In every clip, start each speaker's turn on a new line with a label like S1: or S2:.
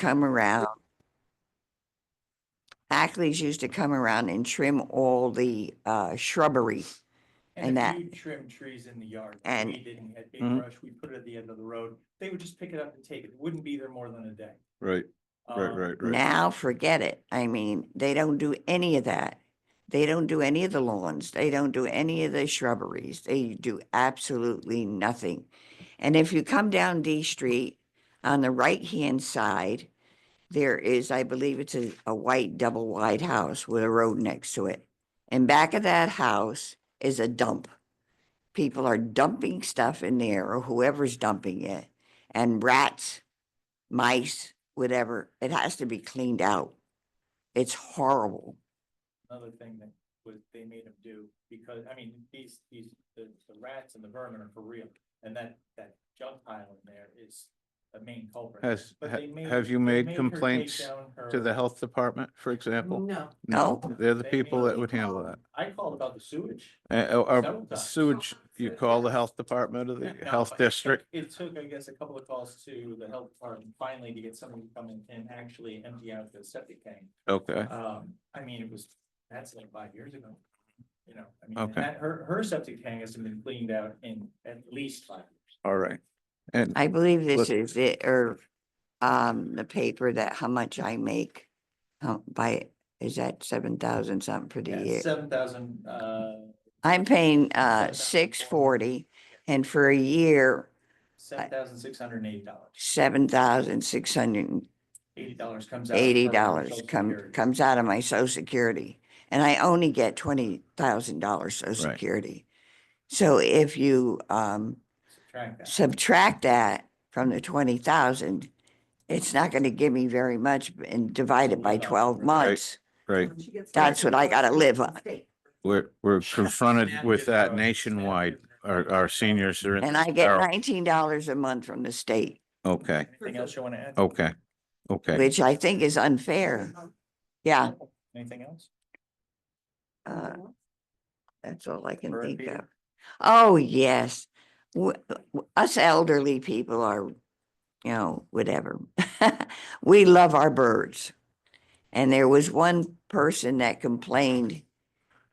S1: come around. Ackley's used to come around and trim all the shrubbery.
S2: And
S1: And
S2: if
S1: that-
S2: you trim trees in the yard,
S1: and-
S2: we didn't have big
S3: Mhm.
S2: brush, we put it at the end of the road, they would just pick it up and take it, wouldn't be there more than a day.
S3: Right, right,
S2: Um,
S3: right.
S1: Now forget it. I mean, they don't do any of that. They don't do any of the lawns. They don't do any of the shrubberies. They do absolutely nothing. And if you come down D Street on the right-hand side, there is, I believe it's a white double wide house with a road next to it. And back of that house is a dump. People are dumping stuff in there or whoever's dumping it. And rats, mice, whatever, it has to be cleaned out. It's horrible.
S2: Another thing that they made them do, because, I mean, the rats and the vermin are for real, and that junk pile in there is the main culprit. But
S3: Have you
S2: they
S3: made
S2: her take
S3: complaints
S2: down her-
S3: to the health department, for example?
S4: No,
S1: No.
S3: They're the
S2: They
S3: people
S2: made
S3: that
S2: me
S3: would handle
S2: call-
S3: that.
S2: I called about the sewage.
S3: Or
S2: Several times.
S3: sewage, you call the health department or the
S2: No,
S3: health
S2: it took-
S3: district?
S2: It took, I guess, a couple of calls to the health department finally to get somebody to come in and actually empty out the septic tank.
S3: Okay,
S2: I mean, that's like 5 years ago. You know, I mean,
S3: Okay.
S2: her septic tank hasn't been cleaned out in at least 5 years.
S3: all right. And
S1: I believe this
S3: Look-
S1: is it, or the paper that how much I make is that 7,000 something for the year?
S2: 7,000,
S1: I'm paying $640, and for a year,
S2: $7,680.
S1: $7,680
S2: $80 comes out. of her Social
S1: comes
S2: Security.
S1: out of my Social Security, and I only get $20,000 Social
S3: Right.
S1: Security. So if you
S2: Subtract that.
S1: subtract that from the 20,000, it's not going to give me very much, and divide it by 12 months.
S3: right,
S1: That's what I gotta live on.
S3: we're confronted with that nationwide. Our seniors are in.
S1: And I get
S3: are-
S1: $19 a month from the state,
S3: Okay,
S2: Anything else you want to add?
S3: okay, okay.
S1: which I think is unfair. Yeah,
S2: Anything else?
S1: that's all I can
S2: Bird
S1: think
S2: feeder?
S1: of. Oh, yes. Us elderly people are, whatever. We love our birds. And there was one person that complained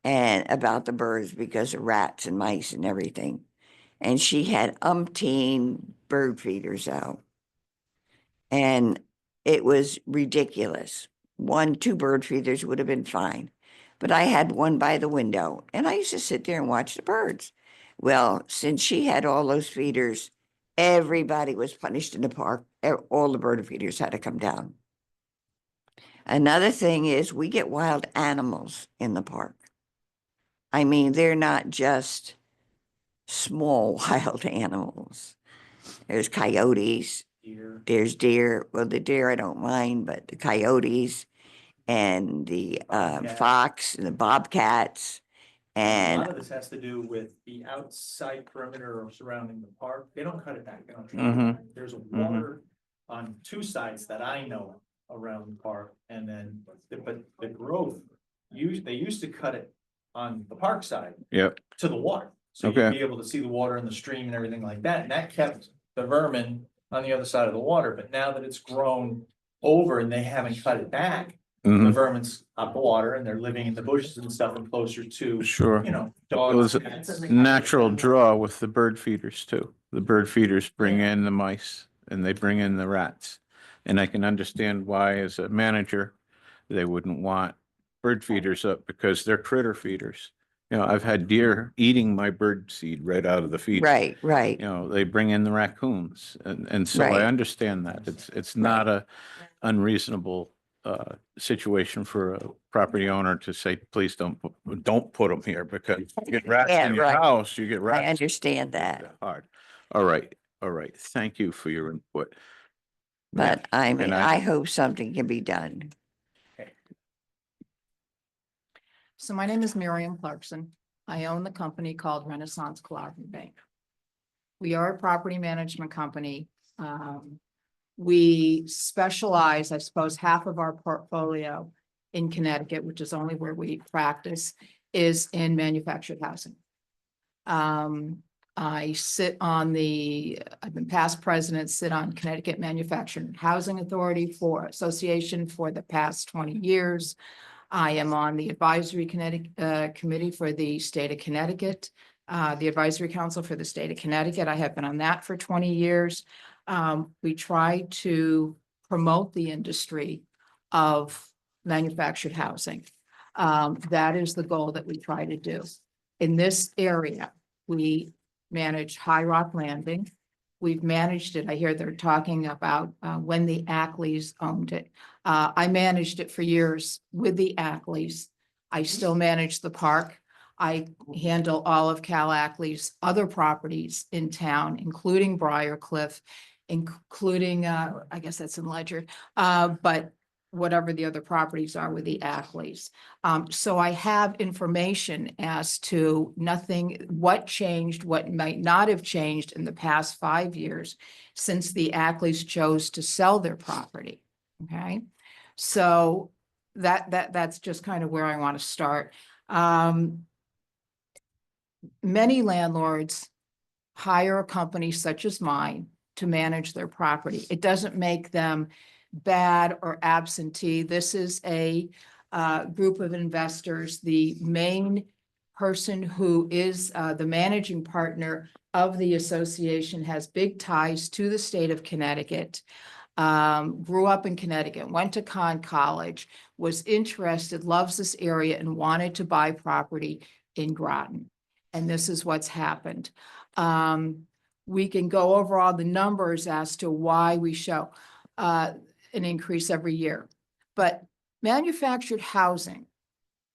S1: about the birds because of rats and mice and everything. And she had umpteen bird feeders out. And it was ridiculous. 2 bird feeders would have been fine. But I had one by the window and I used to sit there and watch the birds. Well, since she had all those feeders, everybody was punished in the park. All the bird feeders had to come down. Another thing is we get wild animals in the park. I mean, they're not just small wild animals. There's coyotes,
S2: Deer.
S1: there's deer. Well, the deer I don't mind, but the coyotes and the
S2: Bobcat.
S1: fox and the bobcats.
S2: A
S1: And
S2: lot of this has to do with the outside perimeter or surrounding the park. They don't cut it back. They don't try
S3: Mhm.
S2: it. There's a water on 2 sides that I know around the park. And then, but the growth, they used to cut it on the park side
S3: Yep,
S2: to the water. So you'd
S3: Okay.
S2: be able to see the water in the stream and everything like that. And that kept the vermin on the other side of the water. But now that it's grown over and they haven't cut it back, the
S3: mhm,
S2: vermin's up the water and they're living in the bushes and stuff and closer to,
S3: sure.
S2: you know,
S3: It was
S2: dogs.
S3: a
S2: cats.
S3: natural draw with the bird feeders too. The bird feeders bring in the mice and they bring in the rats. And I can understand why, as a manager, they wouldn't want bird feeders up because they're critter feeders. I've had deer eating my bird seed right out of the feeder.
S1: right.
S3: They bring in the raccoons and so I
S1: Right.
S3: understand that. It's not a unreasonable situation for a property owner to say, please don't put them here because you get rats
S1: Yeah,
S3: in your
S1: right.
S3: house, you get
S1: I
S3: rats.
S1: understand that,
S3: Hard. All right. Thank you for your input.
S1: but I
S3: and
S1: mean, I hope something can be done.
S4: so my name is Miriam Clarkson. I own the company called Renaissance Collaborative Bank. We are a property management company. We specialize, I suppose, half of our portfolio in Connecticut, which is only where we practice, is in manufactured housing. I sit on I've been past president, sit on Connecticut Manufacturing Housing Authority Association for the past 20 years. I am on the advisory committee for the state of Connecticut, the advisory council for the state of Connecticut. I have been on that for 20 years. We try to promote the industry of manufactured housing. That is the goal that we try to do. In this area, we manage High Rock Landing. We've managed it. I hear they're talking about when the Ackleys owned it. I managed it for years with the Ackleys. I still manage the park. I handle all of Cal Ackley's other properties in town, including Briarcliff, including, I guess that's in Ledger, but whatever the other properties are with the Ackleys. So I have information as to what changed, what might not have changed in the past 5 years since the Ackleys chose to sell their property. Okay, so that's just kind of where I want to start. Many landlords hire a company such as mine to manage their property. It doesn't make them bad or absentee. This is a group of investors. The main person who is the managing partner of the association has big ties to the state of Connecticut. Grew up in Connecticut, went to College, was interested, loves this area, and wanted to buy property in Groton. And this is what's happened. We can go over all the numbers as to why we show an increase every year. But manufactured housing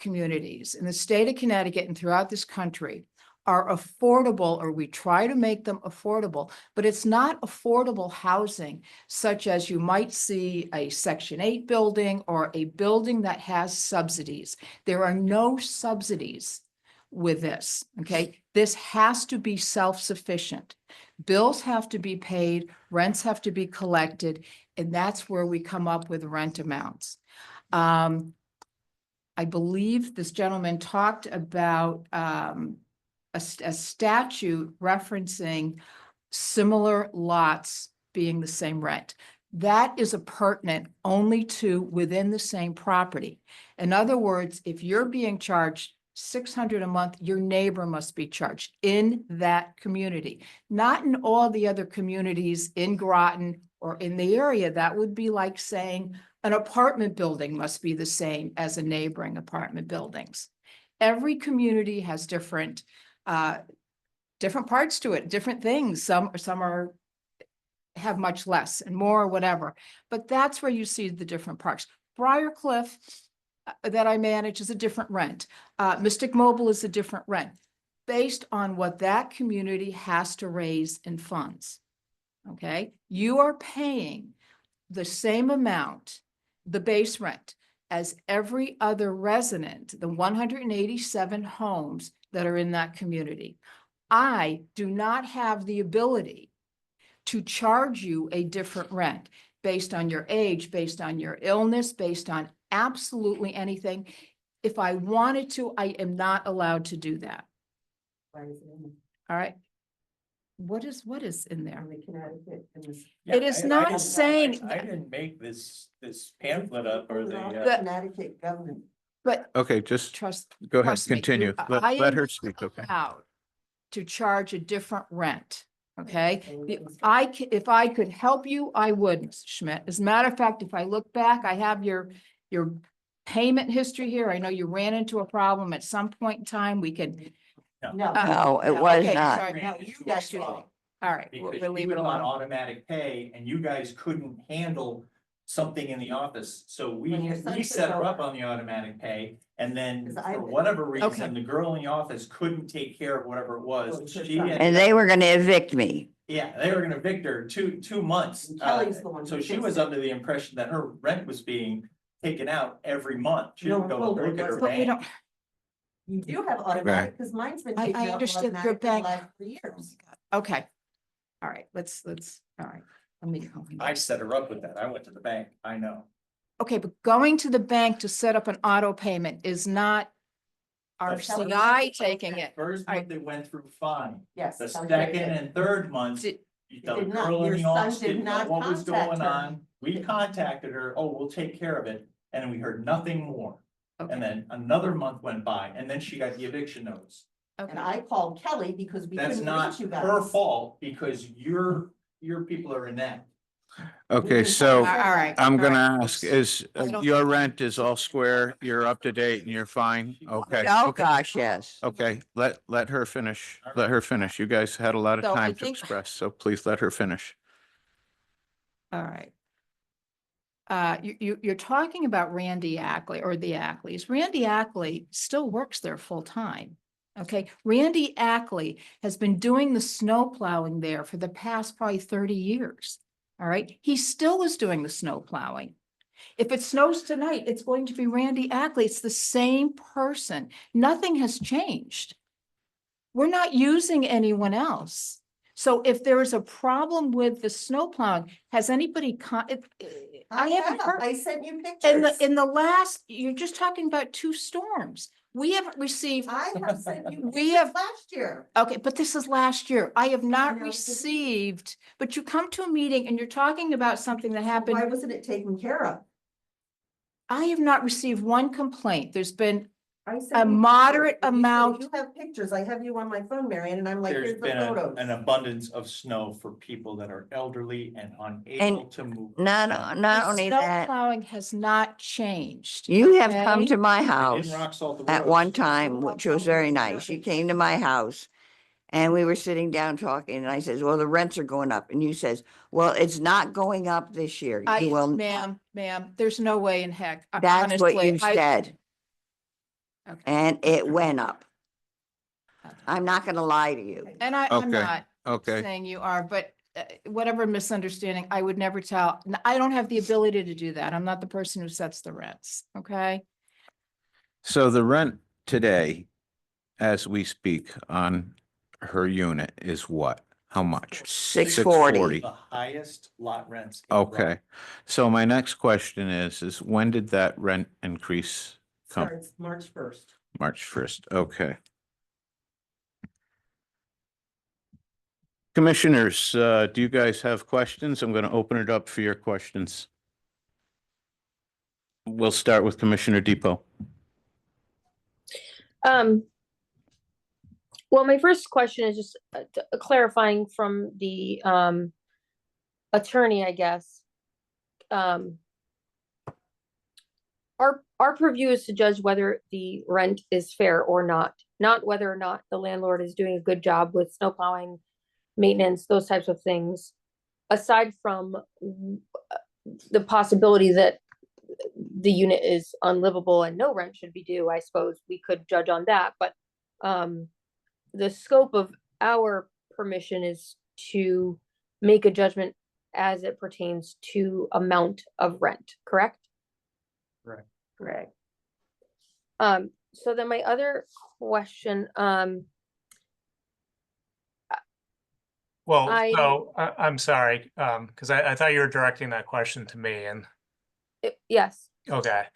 S4: communities in the state of Connecticut and throughout this country are affordable, or we try to make them affordable, but it's not affordable housing such as you might see a Section 8 building or a building that has subsidies. There are no subsidies with this, okay? This has to be self-sufficient. Bills have to be paid, rents have to be collected, and that's where we come up with rent amounts. I believe this gentleman talked about a statute referencing similar lots being the same rent. That is pertinent only to within the same property. In other words, if you're being charged $600 a month, your neighbor must be charged in that community, not in all the other communities in Groton or in the area. That would be like saying an apartment building must be the same as a neighboring apartment buildings. Every community has different parts to it, different things. Some have much less and more, whatever. But that's where you see the different parts. Briarcliff that I manage is a different rent. Mystic Mobile is a different rent based on what that community has to raise in funds. Okay, you are paying the same amount, the base rent, as every other resident, the 187 homes that are in that community. I do not have the ability to charge you a different rent based on your age, based on your illness, based on absolutely anything. If I wanted to, I am not allowed to do that.
S5: Why is it in there?
S4: All right. What is in there?
S5: On the Connecticut and this-
S2: Yeah,
S4: It is
S2: I
S4: not
S2: didn't-
S4: saying
S2: I didn't make this pamphlet up or the.
S4: The-
S5: Connecticut government.
S4: But
S3: Okay, just
S4: trust.
S3: go ahead,
S4: trust me,
S3: continue.
S4: you-
S3: Let
S4: I am
S3: her speak, okay?
S4: allowed to charge a different rent. Okay,
S5: Okay.
S4: if I could help you, I would, Mr. Schmidt. As a matter of fact, if I look back, I have your payment history here. I know you ran into a problem at some point in time. We could.
S5: No.
S1: No, it was
S4: okay,
S1: not.
S4: sorry.
S5: No, you guys did.
S4: All right, we'll
S2: Because
S4: leave
S2: he
S4: it
S2: was on
S4: alone.
S2: automatic pay and you guys couldn't handle something in the office. So
S5: When your son
S2: we
S5: took
S2: set her
S5: over.
S2: up on the automatic pay. And then
S5: 'Cause I-
S2: for whatever
S4: Okay.
S2: reason, the girl in the office couldn't take care of whatever it
S5: Well,
S2: was.
S5: it's her
S2: She
S5: son.
S2: ended
S1: And
S2: up-
S1: they were gonna evict me.
S2: Yeah, they were gonna evict her two months.
S5: And Kelly's the one
S2: So
S5: who
S2: she
S5: fixed
S2: was
S5: it.
S2: under the impression that her rent was being taken out every month. She
S5: No,
S2: didn't go
S5: well,
S2: look at her
S4: But we don't,
S2: bank.
S5: You do have automatic, because mine's been
S4: I
S5: taken out
S4: understood your
S5: automatic for the
S4: bank.
S5: last 3 years.
S4: okay. All right, let's, all right. Let me.
S2: I set her up with that. I went to the bank. I know.
S4: Okay, but going to the bank to set up an auto payment is not RCI taking it.
S2: First
S4: I-
S2: month they went through fine.
S5: Yes.
S2: The
S5: Kelly
S2: second
S5: did.
S2: and third month,
S4: Did-
S2: the
S5: did not.
S2: girl in
S5: Your
S2: the
S5: son
S2: office
S5: did
S2: didn't know
S5: not
S2: what was
S5: contact
S2: going
S5: her.
S2: on. We contacted her, oh, we'll take care of it, and we heard nothing more.
S4: Okay,
S2: And then another month went by, and then she got the eviction notice.
S5: And
S4: okay.
S5: I called Kelly because we
S2: That's
S5: couldn't
S2: not
S5: reach you guys.
S2: her fault, because your people are inept.
S3: Okay, so
S4: All right.
S3: I'm
S4: all
S3: gonna
S4: right.
S3: ask, is,
S4: I don't
S3: your
S4: think-
S3: rent is all square, you're up to date and you're fine? Okay.
S1: Oh,
S3: Okay.
S1: gosh, yes.
S3: Okay, let her finish. Let her finish. You guys had a lot of
S4: So I
S3: time to
S4: think-
S3: express, so please let her finish.
S4: All right. You're talking about Randy Ackley or the Ackleys. Randy Ackley still works there full time. Okay, Randy Ackley has been doing the snow plowing there for the past probably 30 years. All right, he still is doing the snow plowing. If it snows tonight, it's going to be Randy Ackley. It's the same person. Nothing has changed. We're not using anyone else. So if there is a problem with the snow plowing, has anybody I haven't heard.
S5: I sent you pictures.
S4: In the last, you're just talking about 2 storms. We haven't received,
S5: I have sent you
S4: We
S5: pictures
S4: have-
S5: last year.
S4: okay, but this is last year. I have not
S5: know.
S4: received, but you come to a meeting and you're talking about something that
S5: Why
S4: happened.
S5: wasn't it taken care of?
S4: I have not received one complaint. There's been,
S5: I sent
S4: A
S5: you pictures,
S4: moderate
S5: and you said
S4: amount-
S5: You have pictures. I have you on my phone, Marion, and I'm like,
S2: There's
S5: here's the
S2: been
S5: photos.
S2: an abundance of snow for people that are elderly and unable to move.
S1: Not
S4: the
S1: only
S4: snow
S1: that,
S4: plowing has not changed.
S1: you have come
S4: Okay.
S1: to my
S2: They
S1: house
S2: didn't rock salt the
S1: at
S2: roads.
S1: one time, which was very nice. You came to my house and we were sitting down talking and I says, well, the rents are going up. And you says, well, it's not going up this year. You will,
S4: Ma'am, there's no way in heck.
S1: that's what
S4: honestly,
S1: you said.
S4: Okay.
S1: And it went up.
S4: Okay.
S1: I'm not gonna lie to you.
S4: And I'm
S3: Okay.
S4: not
S3: Okay,
S4: saying you are, but whatever misunderstanding, I would never tell. I don't have the ability to do that. I'm not the person who sets the rents, okay?
S3: so the rent today, as we speak on her unit is what? How much?
S1: 640.
S2: The highest lot rents. in
S3: Okay,
S2: Groton.
S3: so my next question is when did that rent increase come?
S5: Starts March 1st.
S3: March 1st, okay. Commissioners, do you guys have questions? I'm going to open it up for your questions. We'll start with Commissioner Depot.
S6: Well, my first question is just clarifying from the attorney, I guess. Our purview is to judge whether the rent is fair or not whether or not the landlord is doing a good job with snow plowing, maintenance, those types of things. Aside from the possibility that the unit is unlivable and no rent should be due, I suppose we could judge on that, but the scope of our permission is to make a judgment as it pertains to amount of rent, correct?
S2: Correct.
S6: Correct. So then my other question,
S7: Well,
S6: I-
S7: so I'm sorry, because I thought you were directing that question to me and,
S6: yes,
S7: okay.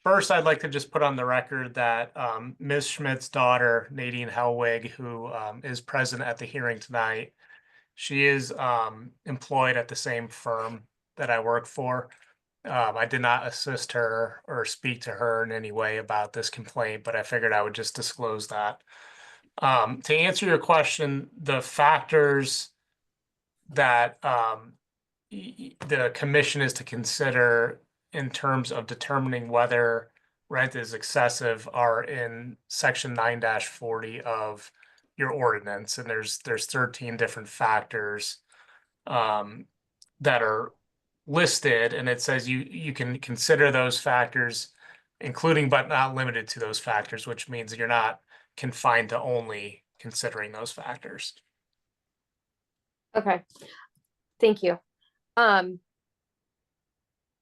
S7: First, I'd like to just put on the record that Ms. Schmidt's daughter, Nadine Helwig, who is present at the hearing tonight, she is employed at the same firm that I work for. I did not assist her or speak to her in any way about this complaint, but I figured I would just disclose that. To answer your question, the factors that the commission is to consider in terms of determining whether rent is excessive are in section 9-40 of your ordinance, and there's 13 different factors that are listed, and it says you can consider those factors, including but not limited to those factors, which means you're not confined to only considering those factors.
S6: okay, thank you.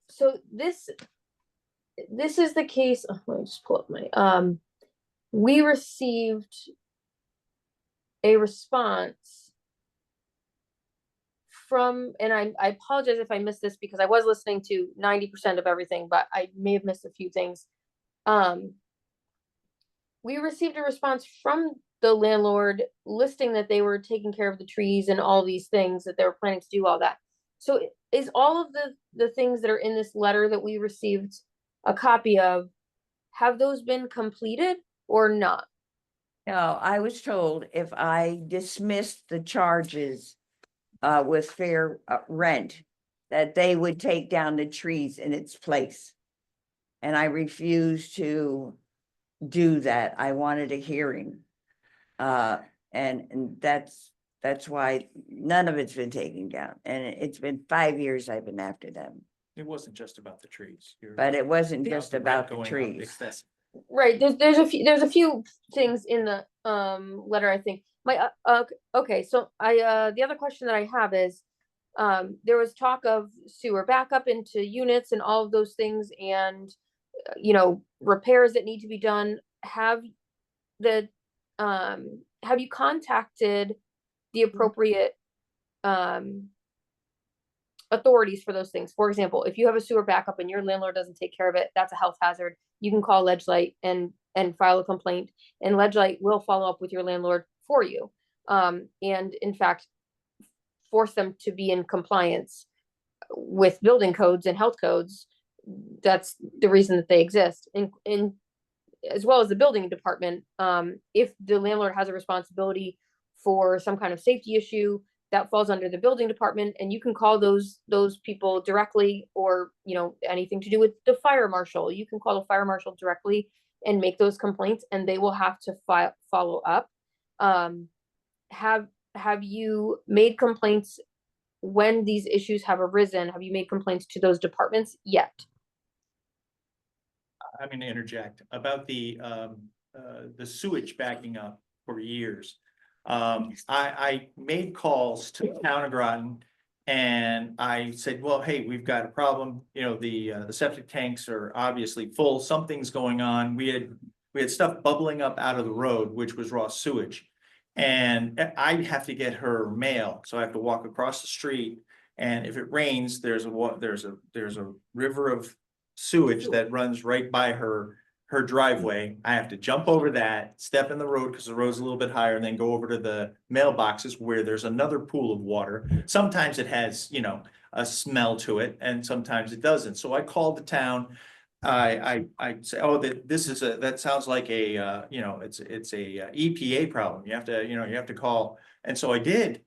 S6: So this is the case, let me just pull up my, we received a response from, and I apologize if I missed this because I was listening to 90% of everything, but I may have missed a few things. we received a response from the landlord listing that they were taking care of the trees and all these things, that they were planning to do all that. So is all of the things that are in this letter that we received a copy of, have those been completed or not?
S1: No, I was told if I dismissed the charges with fair rent, that they would take down the trees in its place. And I refused to do that. I wanted a hearing. And that's why none of it's been taken down. And it's been 5 years I've been after them.
S2: It wasn't just about the trees.
S1: But it wasn't
S2: Yeah,
S1: just
S2: the rent
S1: about the
S2: going up
S1: trees.
S2: excessive.
S6: Right, there's a few things in the letter, I think. Okay, so the other question that I have is, there was talk of sewer backup into units and all of those things, and repairs that need to be done. Have you contacted the appropriate authorities for those things? For example, if you have a sewer backup and your landlord doesn't take care of it, that's a health hazard. You can call Ledge Light and file a complaint, and Ledge Light will follow up with your landlord for you. And in fact, force them to be in compliance with building codes and health codes. That's the reason that they exist. In as well as the building department, if the landlord has a responsibility for some kind of safety issue, that falls under the building department, and you can call those people directly, or anything to do with the fire marshal. You can call the fire marshal directly and make those complaints, and they will have to follow up. Have you made complaints when these issues have arisen? Have you made complaints to those departments yet?
S2: I'm going to interject about the sewage backing up for years. I made calls to the town of Groton, and I said, well, hey, we've got a problem. The septic tanks are obviously full. Something's going on. We had stuff bubbling up out of the road, which was raw sewage. And I have to get her mail, so I have to walk across the street. And if it rains, there's a river of sewage that runs right by her driveway. I have to jump over that, step in the road because the road's a little bit higher, and then go over to the mailboxes where there's another pool of water. Sometimes it has, a smell to it, and sometimes it doesn't. So I called the town. I say, oh, that sounds like a, it's a EPA problem. You have to call. And so I did.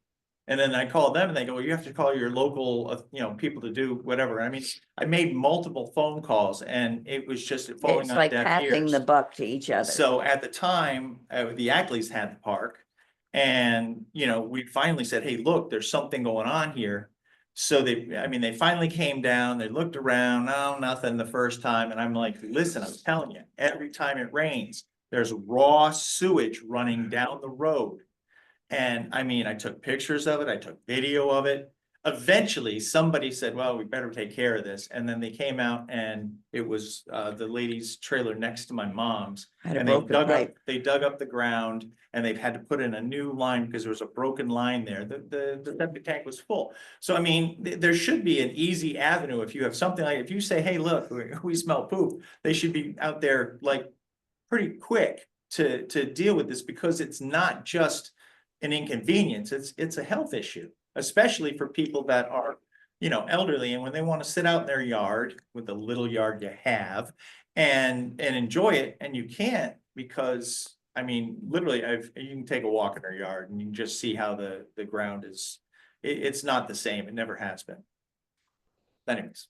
S2: And then I called them and they go, well, you have to call your local, people to do whatever. I mean, I made multiple phone calls, and it was just falling
S1: It's
S2: on
S1: like
S2: deaf
S1: passing
S2: ears.
S1: the buck to each other.
S2: So at the time, the Ackleys had the park, and, we finally said, hey, look, there's something going on here. So they finally came down, they looked around, no, nothing the first time. And I'm like, listen, I'm telling you, every time it rains, there's raw sewage running down the road. And I took pictures of it, I took video of it. Eventually, somebody said, well, we better take care of this. And then they came out, and it was the lady's trailer next to my mom's.
S1: Had a
S2: And
S1: broken pipe.
S2: they dug up the ground, and they've had to put in a new line because there was a broken line there. The septic tank was full. So there should be an easy avenue if you have something like, if you say, hey, look, we smell poop, they should be out there like pretty quick to deal with this, because it's not just an inconvenience, it's a health issue, especially for people that are, elderly, and when they want to sit out in their yard with the little yard you have and enjoy it, and you can't, because literally you can take a walk in their yard and you can just see how the ground is. It's not the same. It never has been. Anyways.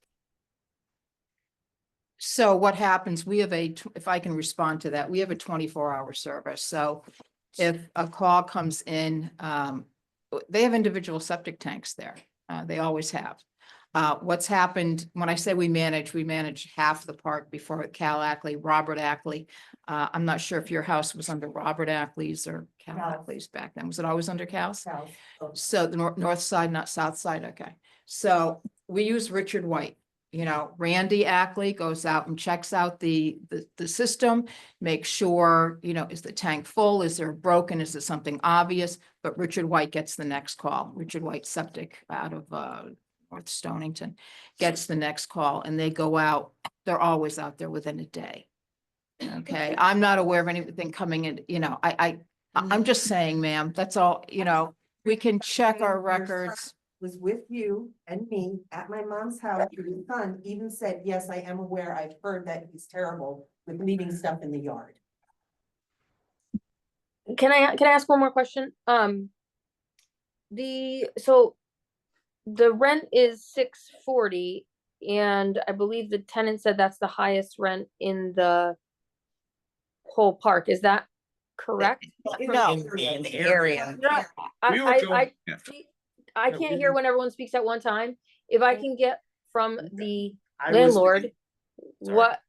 S4: So what happens, we have if I can respond to that, we have a 24-hour service. So if a call comes in, they have individual septic tanks there. They always have. What's happened, when I say we manage half the park before Cal Ackley, Robert Ackley. I'm not sure if your house was under Robert Ackley's or Cal Ackley's back then. Was it always under Cal's? So the north side, not south side, okay. So we use Richard White. Randy Ackley goes out and checks out the system, makes sure, is the tank full? Is there broken? Is it something obvious? But Richard White gets the next call. Richard White Septic out of North Stonington gets the next call, and they go out. They're always out there within a day. Okay, I'm not aware of anything coming in, you know, I'm just saying, ma'am, that's all, you know, we can check our
S5: Your son
S4: records.
S5: Was with you and me at my mom's house. Your son even said, yes, I am aware. I've heard that he's terrible with leaving stuff in the yard.
S6: Can I ask one more question? So the rent is $640, and I believe the tenant said that's the highest rent in the whole park. Is that correct?
S4: No.
S1: In the area.
S6: No,
S2: We were going-
S3: Yeah.
S6: I
S2: No,
S6: can't
S2: we
S6: hear
S2: were-
S6: when everyone speaks at one time. If I can get from the
S2: I was-
S6: landlord,
S2: Sorry.
S6: what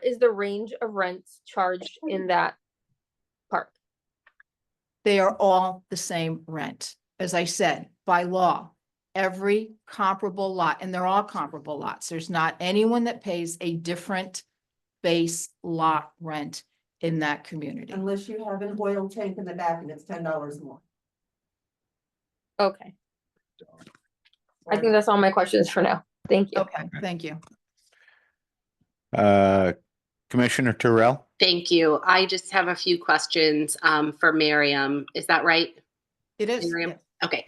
S6: is the range of rents charged in that park?
S4: They are all the same rent. As I said, by law, every comparable lot, and they're all comparable lots. There's not anyone that pays a different base lot rent in that community.
S5: Unless you have an oil tank in the back and it's $10 more.
S6: Okay, I think that's all my questions for now. Thank you.
S4: Okay, thank you.
S3: Commissioner Terrell?
S8: Thank you. I just have a few questions for Miriam. Is that right?
S4: It is.
S8: Miriam?
S4: yes.
S8: Okay.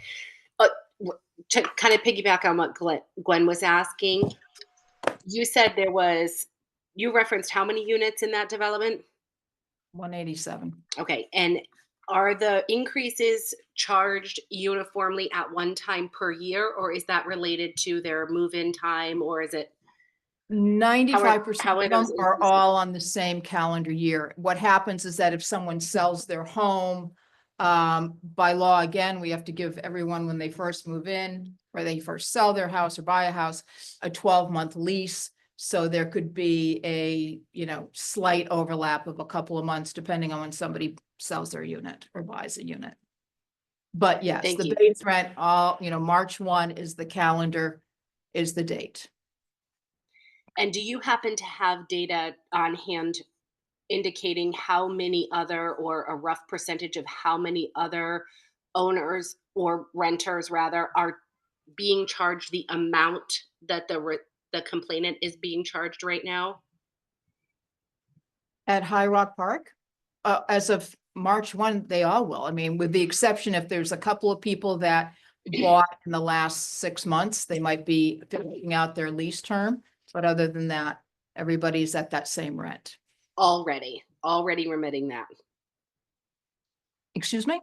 S8: To kind of piggyback on what Gwen was asking, you said you referenced how many units in that development?
S4: 187.
S8: Okay. And are the increases charged uniformly at one time per year, or is that related to their move-in time, or is it?
S4: 95%
S8: how are
S4: of them
S8: those
S4: are
S8: increases?
S4: all on the same calendar year. What happens is that if someone sells their home, by law, again, we have to give everyone when they first move in, or they first sell their house or buy a house, a 12-month lease. So there could be a, you know, slight overlap of a couple of months, depending on when somebody sells their unit or buys a unit. But yes,
S8: Thank
S4: the
S8: you.
S4: base rent, March 1 is the calendar, is the date.
S8: And do you happen to have data on hand indicating how many other, or a rough percentage of how many other owners or renters rather are being charged the amount that the complainant is being charged right now?
S4: At High Rock Park? As of March 1, they all will. I mean, with the exception if there's a couple of people that bought in the last 6 months, they might be finishing out their lease term. But other than that, everybody's at that same rent.
S8: Already remitting that.
S4: Excuse me?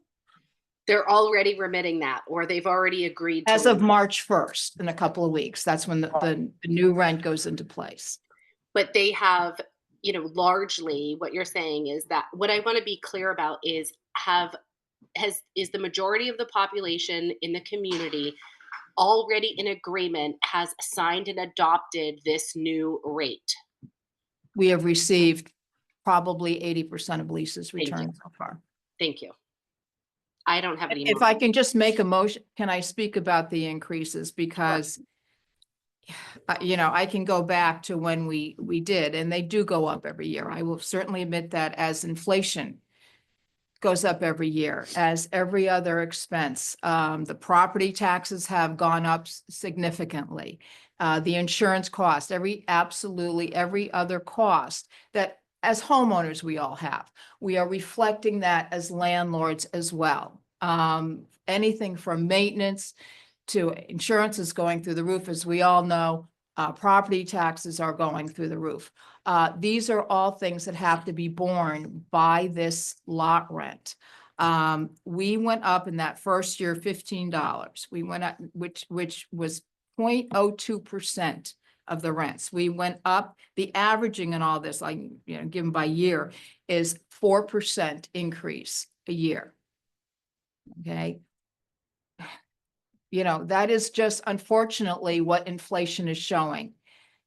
S8: They're already remitting that, or they've already agreed to.
S4: As of March 1st, in a couple of weeks, that's when the new rent goes into place.
S8: But they have, largely what you're saying is that what I want to be clear about is is the majority of the population in the community already in agreement, has signed and adopted this new rate?
S4: We have received probably 80% of leases
S8: Thank you.
S4: returned so far.
S8: Thank you. I don't have any
S4: If
S8: more.
S4: I can just make a motion, can I speak about the increases? Because I can go back to when we did, and they do go up every year. I will certainly admit that as inflation goes up every year, as every other expense. The property taxes have gone up significantly. The insurance cost, absolutely every other cost that as homeowners we all have. We are reflecting that as landlords as well. Anything from maintenance to insurance is going through the roof, as we all know. Property taxes are going through the roof. These are all things that have to be borne by this lot rent. We went up in that first year $15. We went up, which was 0.02% of the rents. We went up, the averaging and all this, given by year, is 4% increase a year. Okay. That is just unfortunately what inflation is showing.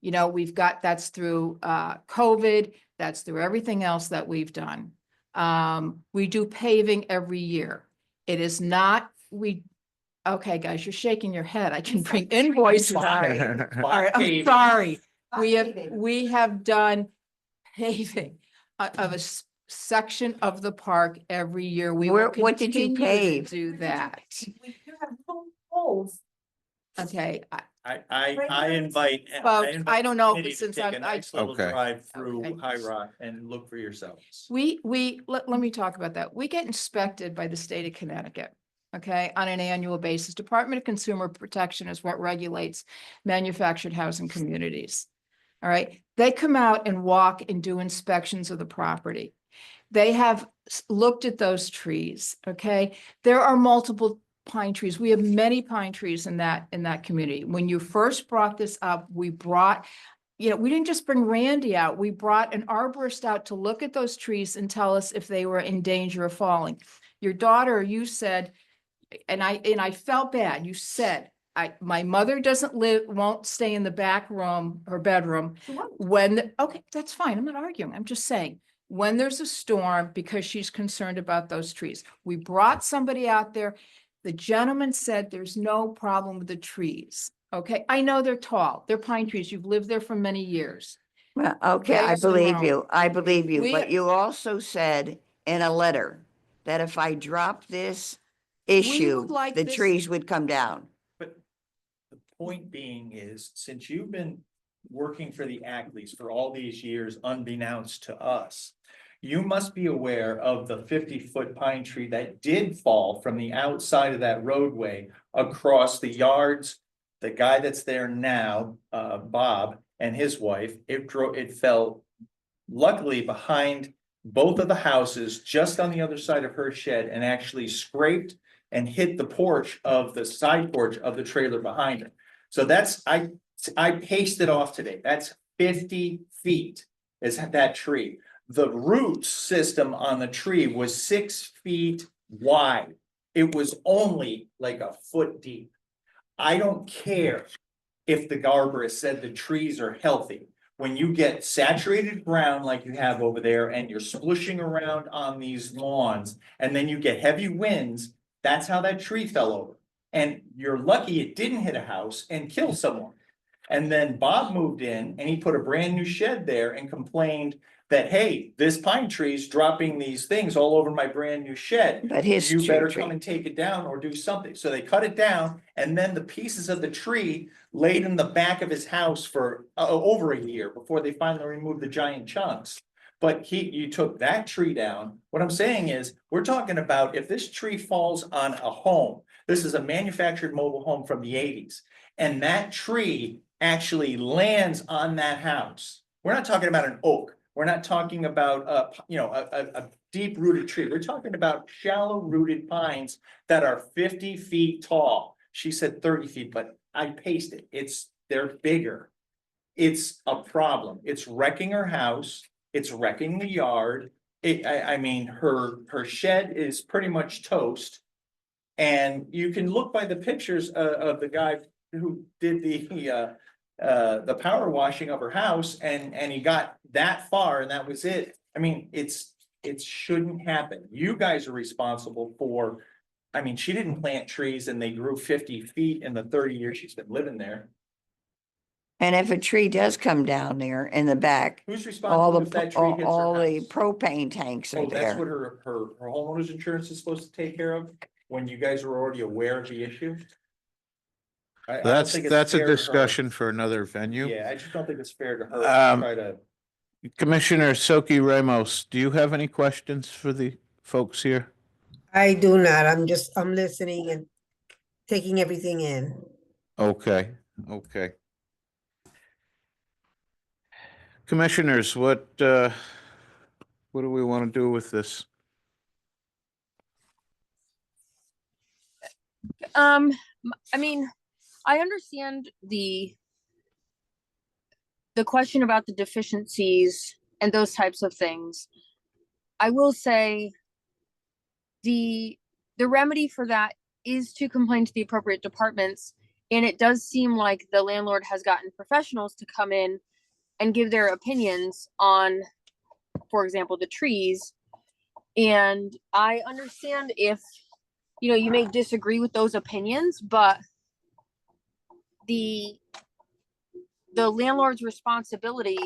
S4: That's through COVID, that's through everything else that we've done. We do paving every year. It is not, okay, guys, you're shaking your head. I can bring invoices. All right, I'm sorry. We have done paving of a section of the park every year. We will
S1: What did you
S4: continue to
S1: pave?
S4: do that.
S5: We do have holes.
S4: Okay,
S2: I invite.
S4: Folks, I don't know, but
S2: committee to
S4: since
S2: take a
S4: I'm-
S2: nice little
S3: Okay.
S2: drive through
S4: Okay.
S2: High Rock and look for yourselves.
S4: let me talk about that. We get inspected by the state of Connecticut. Okay, on an annual basis. Department of Consumer Protection is what regulates manufactured housing communities. All right, they come out and walk and do inspections of the property. They have looked at those trees, okay? There are multiple pine trees. We have many pine trees in that community. When you first brought this up, we brought, we didn't just bring Randy out. We brought an arborist out to look at those trees and tell us if they were in danger of falling. Your daughter, you said, and I felt bad. You said, my mother won't stay in the back room, her bedroom. Okay, that's fine. I'm not arguing. I'm just saying, when there's a storm, because she's concerned about those trees. We brought somebody out there. The gentleman said there's no problem with the trees. Okay, I know they're tall. They're pine trees. You've lived there for many years.
S1: Well, okay, I
S4: Raised and
S1: believe
S4: grown.
S1: you. I believe you,
S4: We-
S1: but you also said in a letter that if I drop this issue,
S4: like
S1: the
S4: this-
S1: trees would come down.
S2: But the point being is, since you've been working for the Ackley's for all these years unbeknownst to us, you must be aware of the 50-foot pine tree that did fall from the outside of that roadway across the yards. The guy that's there now, Bob, and his wife, it fell luckily behind both of the houses, just on the other side of her shed, and actually scraped and hit the porch of the side porch of the trailer behind her. So I paced it off today. That's 50 feet is that tree. The root system on the tree was 6 feet wide. It was only like a foot deep. I don't care if the arborist said the trees are healthy. When you get saturated ground like you have over there and you're splishing around on these lawns, and then you get heavy winds, that's how that tree fell over. And you're lucky it didn't hit a house and kill someone. And then Bob moved in and he put a brand new shed there and complained that, hey, this pine tree's dropping these things all over my brand new shed.
S1: But his
S2: You better
S1: tree-
S2: come and take it down or do something. So they cut it down, and then the pieces of the tree laid in the back of his house for over a year before they finally removed the giant chunks. But you took that tree down. What I'm saying is, we're talking about if this tree falls on a home, this is a manufactured mobile home from the 80s, and that tree actually lands on that house. We're not talking about an oak. We're not talking about a deep rooted tree. We're talking about shallow rooted pines that are 50 feet tall. She said 30 feet, but I paced it. They're bigger. It's a problem. It's wrecking her house. It's wrecking the yard. I mean, her shed is pretty much toast. And you can look by the pictures of the guy who did the power washing of her house, and he got that far and that was it. I mean, it shouldn't happen. You guys are responsible for, I mean, she didn't plant trees and they grew 50 feet in the 30 years she's been living there.
S1: And if a tree does come down there in the back,
S2: Who's
S1: all
S2: responsible
S1: the,
S2: if that tree hits her
S1: all the
S2: house?
S1: propane tanks are
S2: Oh, that's what
S1: there.
S2: her homeowner's insurance is supposed to take care of, when you guys are already aware of the issue? I don't think it's
S3: That's a
S2: fair to her.
S3: discussion for another venue.
S2: Yeah, I just don't think it's fair to her to
S3: Um,
S2: try to.
S3: Commissioner Soki Ramos, do you have any questions for the folks here?
S9: I do not. I'm listening and taking everything in.
S3: Okay, okay. Commissioners, what do we want to do with this?
S6: I mean, I understand the question about the deficiencies and those types of things. I will say the remedy for that is to complain to the appropriate departments. And it does seem like the landlord has gotten professionals to come in and give their opinions on, for example, the trees. And I understand if, you may disagree with those opinions, but the landlord's responsibility,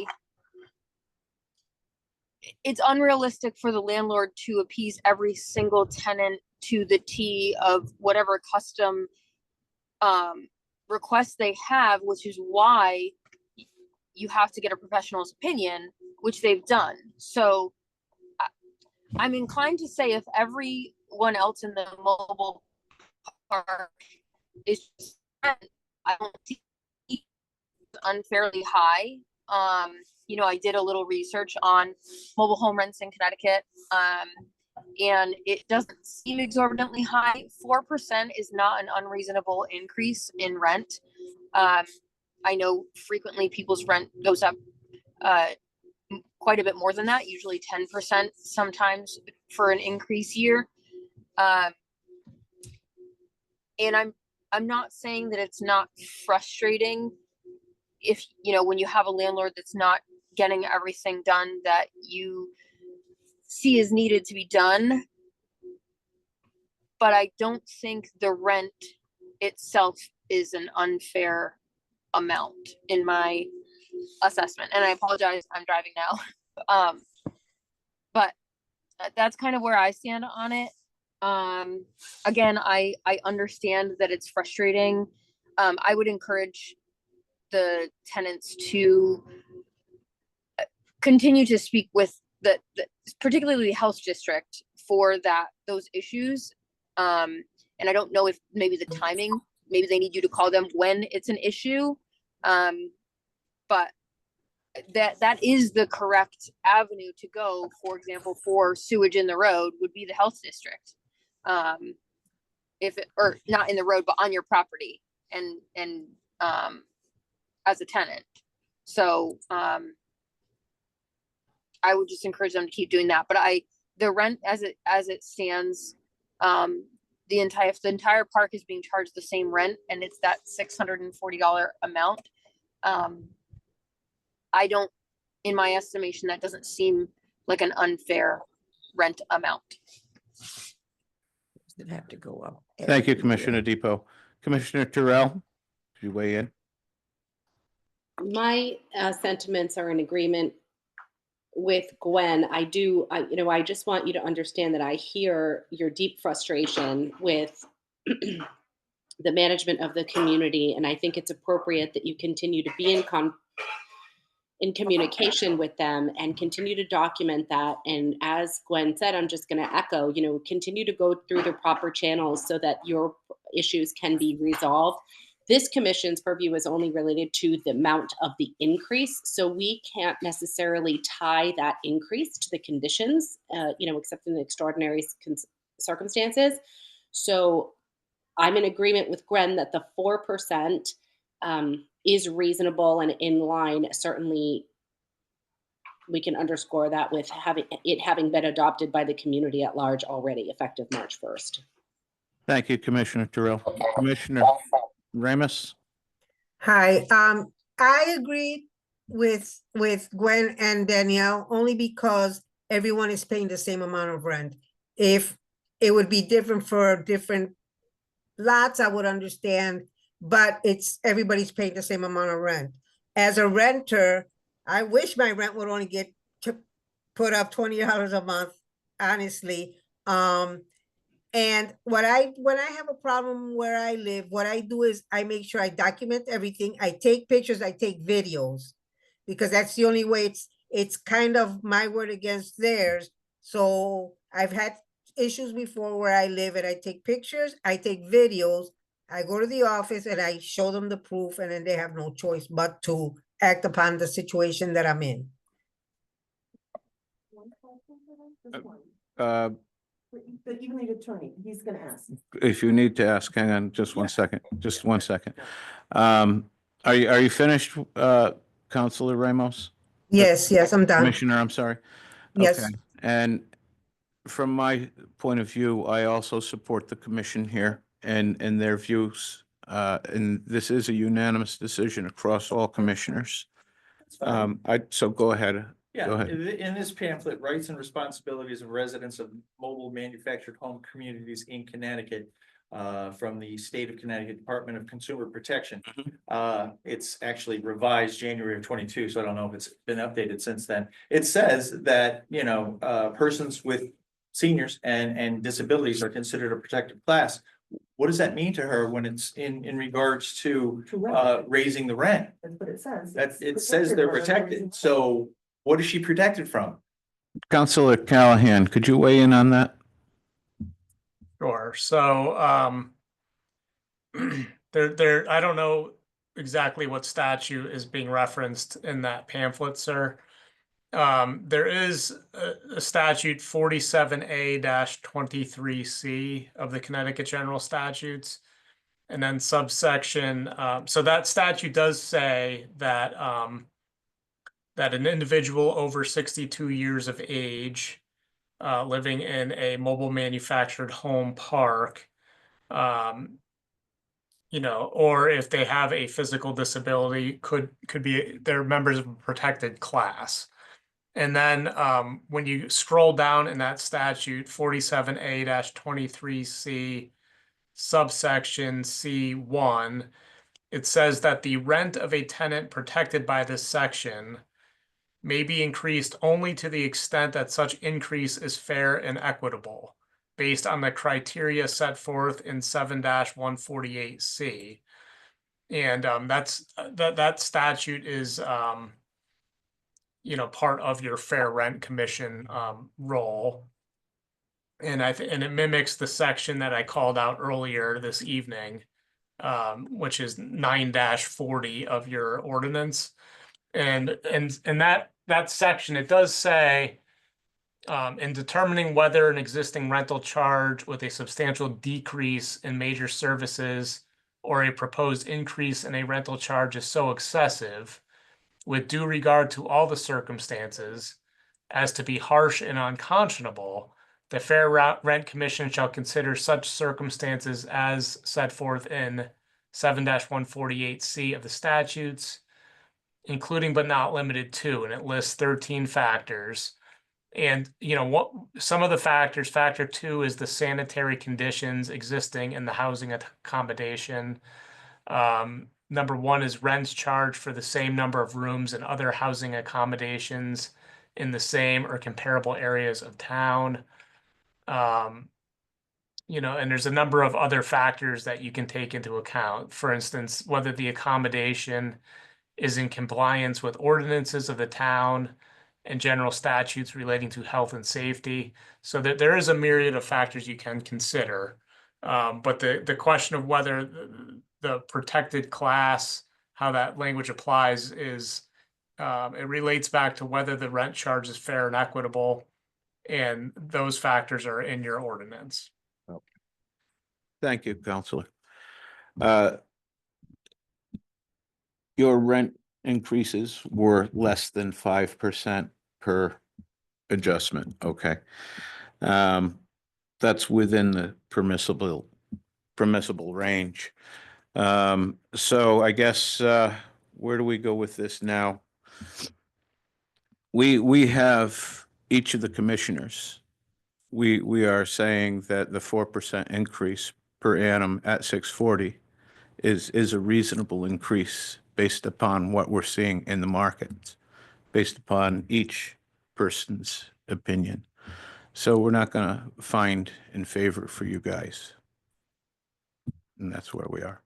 S6: it's unrealistic for the landlord to appease every single tenant to the T of whatever custom requests they have, which is why you have to get a professional's opinion, which they've done. So I'm inclined to say if everyone else in the mobile park is, I don't see it's unfairly high. I did a little research on mobile home rents in Connecticut, and it doesn't seem exorbitantly high. 4% is not an unreasonable increase in rent. I know frequently people's rent goes up quite a bit more than that, usually 10% sometimes for an increase year. And I'm not saying that it's not frustrating if, when you have a landlord that's not getting everything done that you see is needed to be done. But I don't think the rent itself is an unfair amount in my assessment. And I apologize, I'm driving now. But that's kind of where I stand on it. Again, I understand that it's frustrating. I would encourage the tenants to continue to speak with the particularly the health district for those issues. And I don't know if maybe the timing, maybe they need you to call them when it's an issue. But that is the correct avenue to go. For example, for sewage in the road would be the health district. Or not in the road, but on your property and as a tenant. So, I would just encourage them to keep doing that. But the rent as it stands, the entire park is being charged the same rent, and it's that $640 amount. In my estimation, that doesn't seem like an unfair rent amount.
S1: Does it have to go up?
S3: Thank you,
S1: every
S3: Commissioner
S1: year?
S3: Depot. Commissioner Terrell, could you weigh in?
S8: My sentiments are in agreement with Gwen. I just want you to understand that I hear your deep frustration with the management of the community, and I think it's appropriate that you continue to be in communication with them and continue to document that. And as Gwen said, I'm just going to echo, continue to go through the proper channels so that your issues can be resolved. This commission's purview is only related to the amount of the increase. So we can't necessarily tie that increase to the conditions, except in extraordinary circumstances. So I'm in agreement with Gwen that the 4% is reasonable and in line. Certainly, we can underscore that with having been adopted by the community at large already, effective March 1st.
S3: Thank you, Commissioner Terrell. Commissioner Ramos?
S9: Hi, I agree with Gwen and Danielle only because everyone is paying the same amount of rent. If it would be different for different lots, I would understand, but everybody's paying the same amount of rent. As a renter, I wish my rent would only get to put up $20 a month, honestly. And when I have a problem where I live, what I do is I make sure I document everything. I take pictures, I take videos, because that's the only way. It's kind of my word against theirs. So I've had issues before where I live and I take pictures, I take videos, I go to the office and I show them the proof, and then they have no choice but to act upon the situation that I'm in.
S5: Even the attorney, he's gonna ask.
S3: If you need to ask, hang on just one second, just one second. Are you finished, Counselor Ramos?
S9: Yes, I'm done.
S3: Commissioner, I'm sorry.
S9: Yes.
S3: Okay. And from my point of view, I also support the commission here and their views. And this is a unanimous decision across all commissioners. So go ahead.
S2: Yeah,
S3: Go ahead.
S2: in this pamphlet, Rights and Responsibilities of Residents of Mobile Manufactured Home Communities in Connecticut, from the State of Connecticut Department of Consumer Protection. It's actually revised January of 22, so I don't know if it's been updated since then. It says that, persons with seniors and disabilities are considered a protected class. what does that mean to her when it's in regards to
S5: To rent.
S2: raising the rent?
S5: That's what it says.
S2: That
S5: It's
S2: it says
S5: protected
S2: they're
S5: by the
S2: protected,
S5: rising-
S2: so what is she protected from?
S3: Counselor Callahan, could you weigh in on that?
S7: Sure. So, I don't know exactly what statute is being referenced in that pamphlet, sir. There is a statute 47A-23C of the Connecticut General Statutes. And then subsection, so that statute does say that, that an individual over 62 years of age, living in a mobile manufactured home park, you know, or if they have a physical disability, could be, they're members of a protected class. And then when you scroll down in that statute, 47A-23C, subsection C1, it says that the rent of a tenant protected by this section may be increased only to the extent that such increase is fair and equitable, based on the criteria set forth in 7-148C. And that statute is you know, part of your Fair Rent Commission role. And and it mimics the section that I called out earlier this evening, which is 9-40 of your ordinance. And that section, it does say, in determining whether an existing rental charge with a substantial decrease in major services or a proposed increase in a rental charge is so excessive, with due regard to all the circumstances, as to be harsh and unconscionable, the Fair Rent Commission shall consider such circumstances as set forth in 7-148C of the statutes, including but not limited to, and it lists 13 factors. And, you know, what some of the factors, factor 2 is the sanitary conditions existing in the housing accommodation. Number 1 is rents charged for the same number of rooms and other housing accommodations in the same or comparable areas of town. You know, and there's a number of other factors that you can take into account. For instance, whether the accommodation is in compliance with ordinances of the town and general statutes relating to health and safety. So that there is a myriad of factors you can consider. But the question of whether the protected class, how that language applies is, it relates back to whether the rent charge is fair and equitable. And those factors are in your ordinance.
S3: Thank you, Counselor. Your rent increases were less than 5% per adjustment, okay? That's within the permissible range. So I guess, where do we go with this now? We have each of the commissioners. We are saying that the 4% increase per annum at 640 is a reasonable increase based upon what we're seeing in the market, based upon each person's opinion. So we're not going to find in favor for you guys. And that's where we are.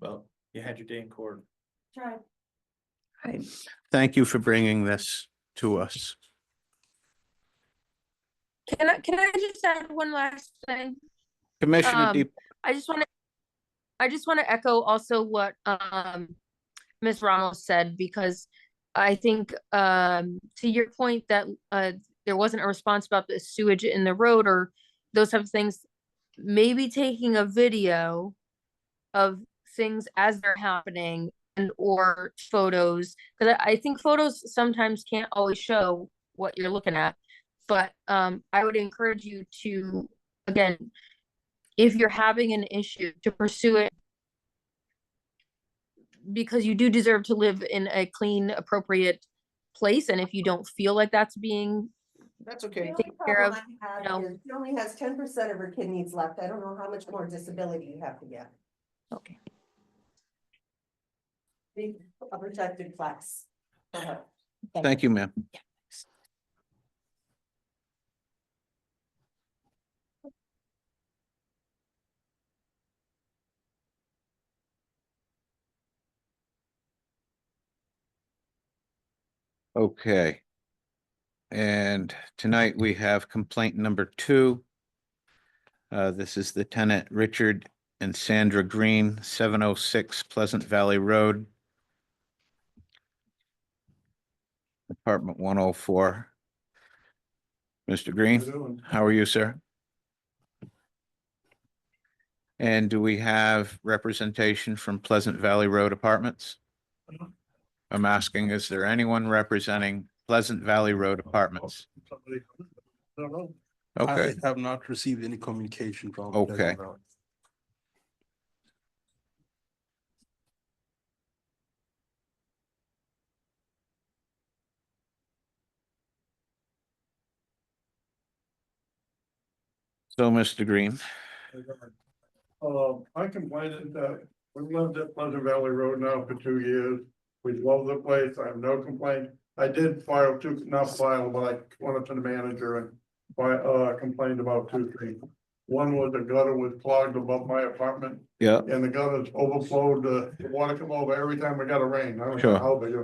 S2: Well, you had your day in court.
S5: Try.
S3: Thank you for bringing this to us.
S6: Can I just add one last thing?
S3: Commissioner Deep,
S6: I just want to echo also what Ms. Ramos said, because I think to your point that there wasn't a response about the sewage in the road or those type of things, maybe taking a video of things as they're happening and or photos, because I think photos sometimes can't always show what you're looking at. But I would encourage you to, again, if you're having an issue, to pursue it, because you do deserve to live in a clean, appropriate place. And if you don't feel like that's being
S2: That's okay.
S5: The only
S6: Take care
S5: problem
S6: of,
S5: I have
S6: know.
S5: is she only has 10% of her kidneys left. I don't know how much more disability you have to get.
S6: okay.
S5: Be a protected class.
S3: thank you, ma'am. Okay. And tonight we have complaint number 2. This is the tenant Richard and Sandra Green, 706 Pleasant Valley Road. Apartment 104. Mr. Green, how are you, sir? And do we have representation from Pleasant Valley Road Apartments? I'm asking, is there anyone representing Pleasant Valley Road Apartments? Okay,
S10: I have not received any communication from.
S3: Okay. so Mr. Green,
S11: I complained that we lived at Pleasant Valley Road now for 2 years. We love the place. I have no complaint. I did file not file, but I went to the manager and complained about 2 things. One was the gutter was clogged above my apartment
S3: yeah,
S11: and the gutters overflowed. The water come over every time we got a rain. I don't
S3: Sure.
S11: know how big.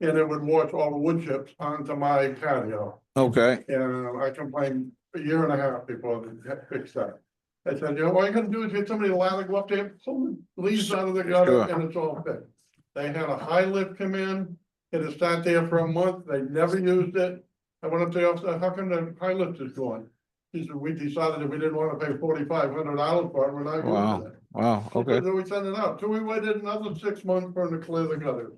S11: And it would wash all the wood chips onto my patio.
S3: okay,
S11: And I complained a year and a half before they fixed that. I said, you know, all you gotta do is get somebody to ladder go up there, pull the leaves out of the gutter
S3: Sure.
S11: and it's all fixed. They had a high lift come in, it had sat there for a month, they never used it. I went up there, I said, how come the high lift is going? He said, we decided that we didn't wanna pay $4,500 for it, we're not
S3: wow,
S11: using it.
S3: wow,
S11: So
S3: okay,
S11: then we sent it out, so we waited another 6 months for them to clear the gutter.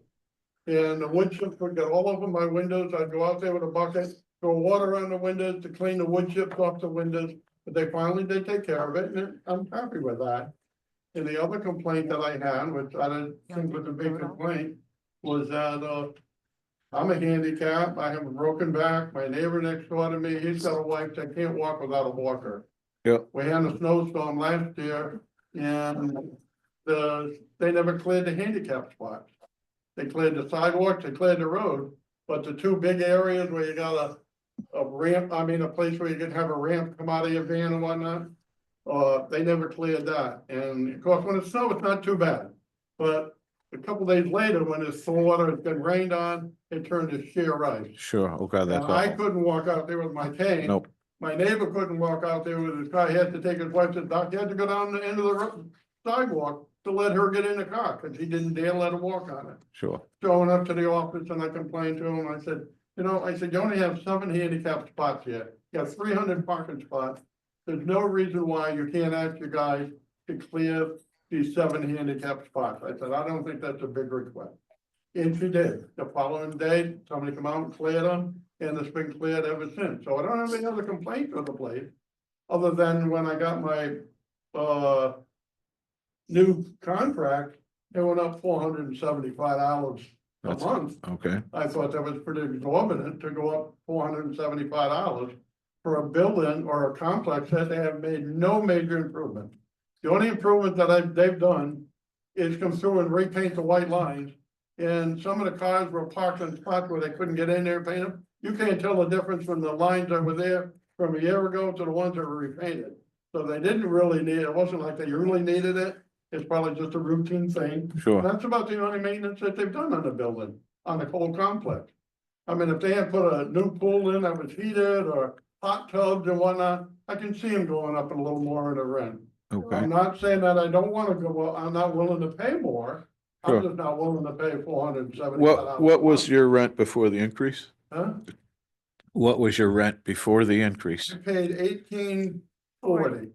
S11: And the wood chips would get all over my windows, I'd go out there with a bucket, throw water on the windows to clean the wood chips off the windows. But they finally did take care of it, and I'm happy with that. And the other complaint that I had, which I didn't think was a big complaint, was that, I'm a handicap, I have a broken back, my neighbor next door to me, he's got a wife that can't walk without a walker.
S3: Yep.
S11: We had a snowstorm last year, and they never cleared the handicap spots. They cleared the sidewalks, they cleared the road, but the 2 big areas where you got a ramp, a place where you can have a ramp come out of your van and whatnot. They never cleared that, and of course, when it snows, it's not too bad. But a couple days later, when it's full water, it's been rained on, it turned to sheer ice.
S3: sure, okay, that's
S11: And I
S3: all.
S11: couldn't walk out there with my cane.
S3: Nope,
S11: My neighbor couldn't walk out there with his car, he had to take his wife to the dock, he had to go down the end of the sidewalk to let her get in the car, cause he didn't dare let her walk on it.
S3: sure,
S11: Showing up to the office and I complained to him, I said, you know, I said, you only have 7 handicap spots here, you have 300 parking spots. There's no reason why you can't ask your guys to clear these 7 handicap spots. I said, I don't think that's a big request. And she did. The following day, somebody come out and cleared them, and it's been cleared ever since. So I don't have any other complaints with the place. Other than when I got my, new contract, it went up $475 a
S3: That's-
S11: month.
S3: okay,
S11: I thought that was pretty exorbitant to go up $475 for a building or a complex that they have made no major improvement. The only improvement that they've done is come through and repaint the white lines. And some of the cars were parked in spots where they couldn't get in there and paint them. You can't tell the difference from the lines that were there from a year ago to the ones that were repainted. So they didn't really need, it wasn't like they really needed it. It's probably just a routine thing.
S3: sure,
S11: That's about the only maintenance that they've done on the building, on the whole complex. I mean, if they had put a new pool in that was heated or hot tubs and whatnot, I can see them going up a little more in the rent.
S3: okay,
S11: I'm not saying that I don't wanna go, I'm not willing to pay more.
S3: Sure.
S11: I'm just not willing to pay $475.
S3: what was your rent before the increase?
S11: Huh?
S3: What was your rent before the increase?
S11: I paid $18.40.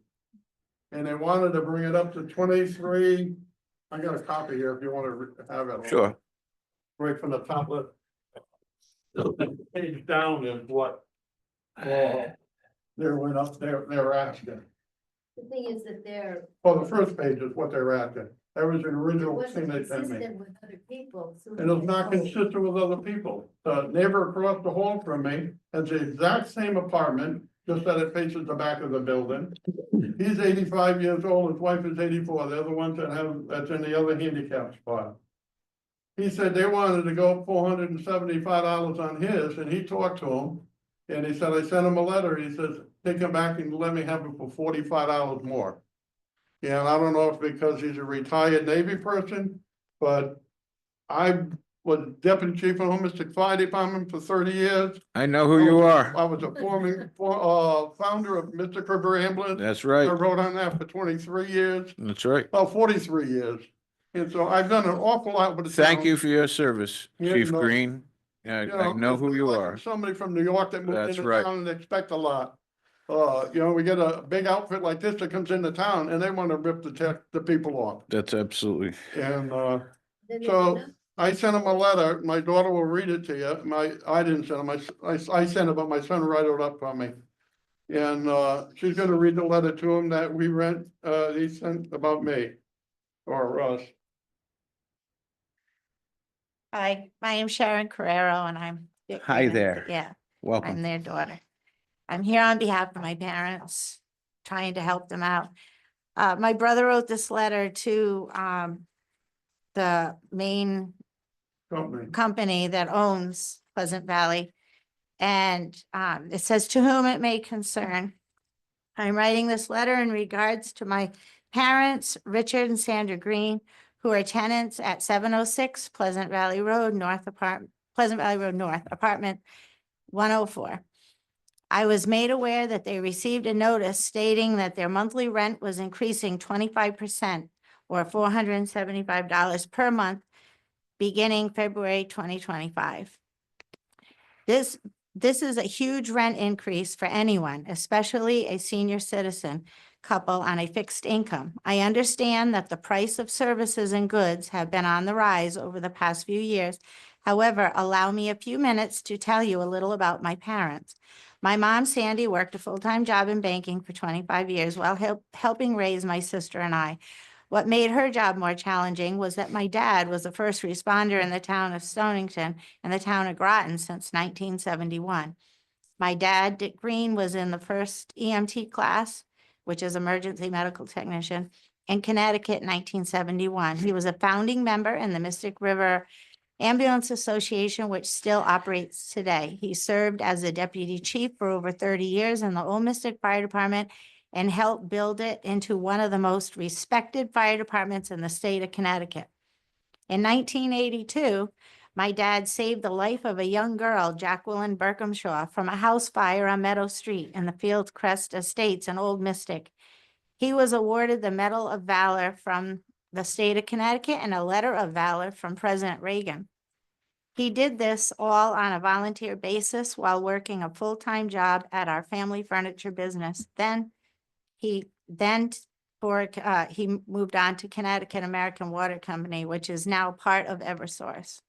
S11: And they wanted to bring it up to 23. I got a copy here if you wanna have it.
S3: Sure,
S11: Right from the top left. The page down is what. They went up, they're asking.
S12: The thing is that they're,
S11: Well, the first page is what they're asking. That was the
S12: it
S11: original thing
S12: wasn't
S11: they sent me.
S12: consistent with other people, so.
S11: And it's not consistent with other people. The neighbor across the hall from me has the exact same apartment, just that it faces the back of the building. He's 85 years old, his wife is 84. They're the ones that's in the other handicap spot. He said they wanted to go $475 on his, and he talked to him. And he said, I sent him a letter. He says, take him back and let me have it for $45 more. And I don't know if because he's a retired Navy person, but I was deputy chief of homeless fire department for 30 years.
S3: I know who you
S11: I
S3: are.
S11: was a founder of Mr. River Ambulance.
S3: That's
S11: I
S3: right.
S11: wrote on that for 23 years,
S3: That's right.
S11: well, 43 years. And so I've done an awful lot with the
S3: Thank
S11: town.
S3: you for your service,
S11: Yeah,
S3: Chief
S11: no.
S3: Green. I know
S11: it's
S3: who
S11: not
S3: you
S11: like
S3: are.
S11: Somebody from New York that moved
S3: That's
S11: into
S3: right.
S11: town and expect a lot. We get a big outfit like this that comes into town and they want to rip the people off.
S3: That's absolutely.
S11: And,
S12: Then
S11: so
S12: there's
S11: I sent him a letter. My daughter will read it to you. I didn't send him. I sent it, but my son wrote it up for me. And, she's gonna read the letter to him that we he sent about me or us.
S13: Hi, my name's Sharon Carrero and I'm. Dick
S3: Hi
S13: Green's-
S3: there.
S13: Yeah, I'm
S3: Welcome.
S13: their daughter. I'm here on behalf of my parents, trying to help them out. My brother wrote this letter to, the main
S11: Company.
S13: company that owns Pleasant Valley. And, it says, "To whom it may concern. I'm writing this letter in regards to my parents, Richard and Sandra Green, who are tenants at 706 Pleasant Valley Road North, apartment 104. I was made aware that they received a notice stating that their monthly rent was increasing 25% or $475 per month beginning February 2025. This is a huge rent increase for anyone, especially a senior citizen couple on a fixed income. I understand that the price of services and goods have been on the rise over the past few years. However, allow me a few minutes to tell you a little about my parents. My mom, Sandy, worked a full-time job in banking for 25 years while helping raise my sister and I. What made her job more challenging was that my dad was a first responder in the town of Stonington and the town of Groton since 1971. My dad, Dick Green, was in the first EMT class, which is emergency medical technician, in Connecticut in 1971. He was a founding member in the Mystic River Ambulance Association, which still operates today. He served as a deputy chief for over 30 years in the Old Mystic Fire Department and helped build it into one of the most respected fire departments in the state of Connecticut. In 1982, my dad saved the life of a young girl, Jacqueline Berkhamshaw, from a house fire on Meadow Street in the Fields Crest Estates in Old Mystic. He was awarded the Medal of Valor from the state of Connecticut and a letter of valor from President Reagan. He did this all on a volunteer basis while working a full-time job at our family furniture business. He moved on to Connecticut American Water Company, which is now part of Eversource.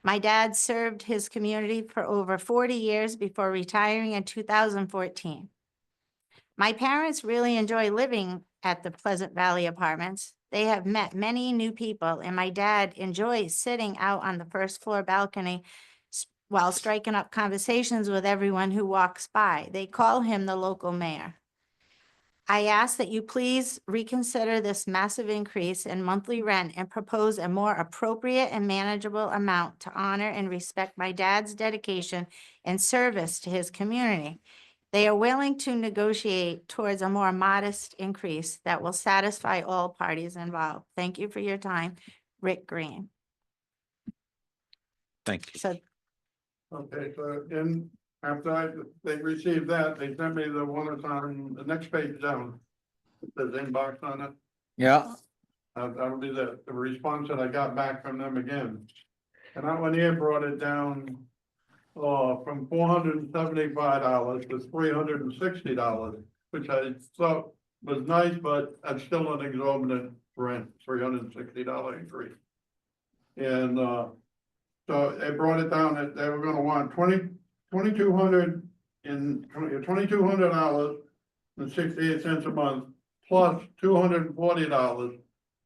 S13: My dad served his community for over 40 years before retiring in 2014. My parents really enjoy living at the Pleasant Valley Apartments. They have met many new people, and my dad enjoys sitting out on the first floor balcony while striking up conversations with everyone who walks by. They call him the local mayor. I ask that you please reconsider this massive increase in monthly rent and propose a more appropriate and manageable amount to honor and respect my dad's dedication and service to his community. They are willing to negotiate towards a more modest increase that will satisfy all parties involved. Thank you for your time, Rick Green.
S3: Thank you.
S13: So
S11: Okay, so after they received that, they sent me the one that's on the next page down. It says inbox on it.
S3: Yeah.
S11: That'll be the response that I got back from them again. And that one here brought it down from $475 to $360, which I thought was nice, but that's still an exorbitant rent, $360 increase. And so they brought it down that they were gonna want $2,200 and 68 cents a month, plus $240.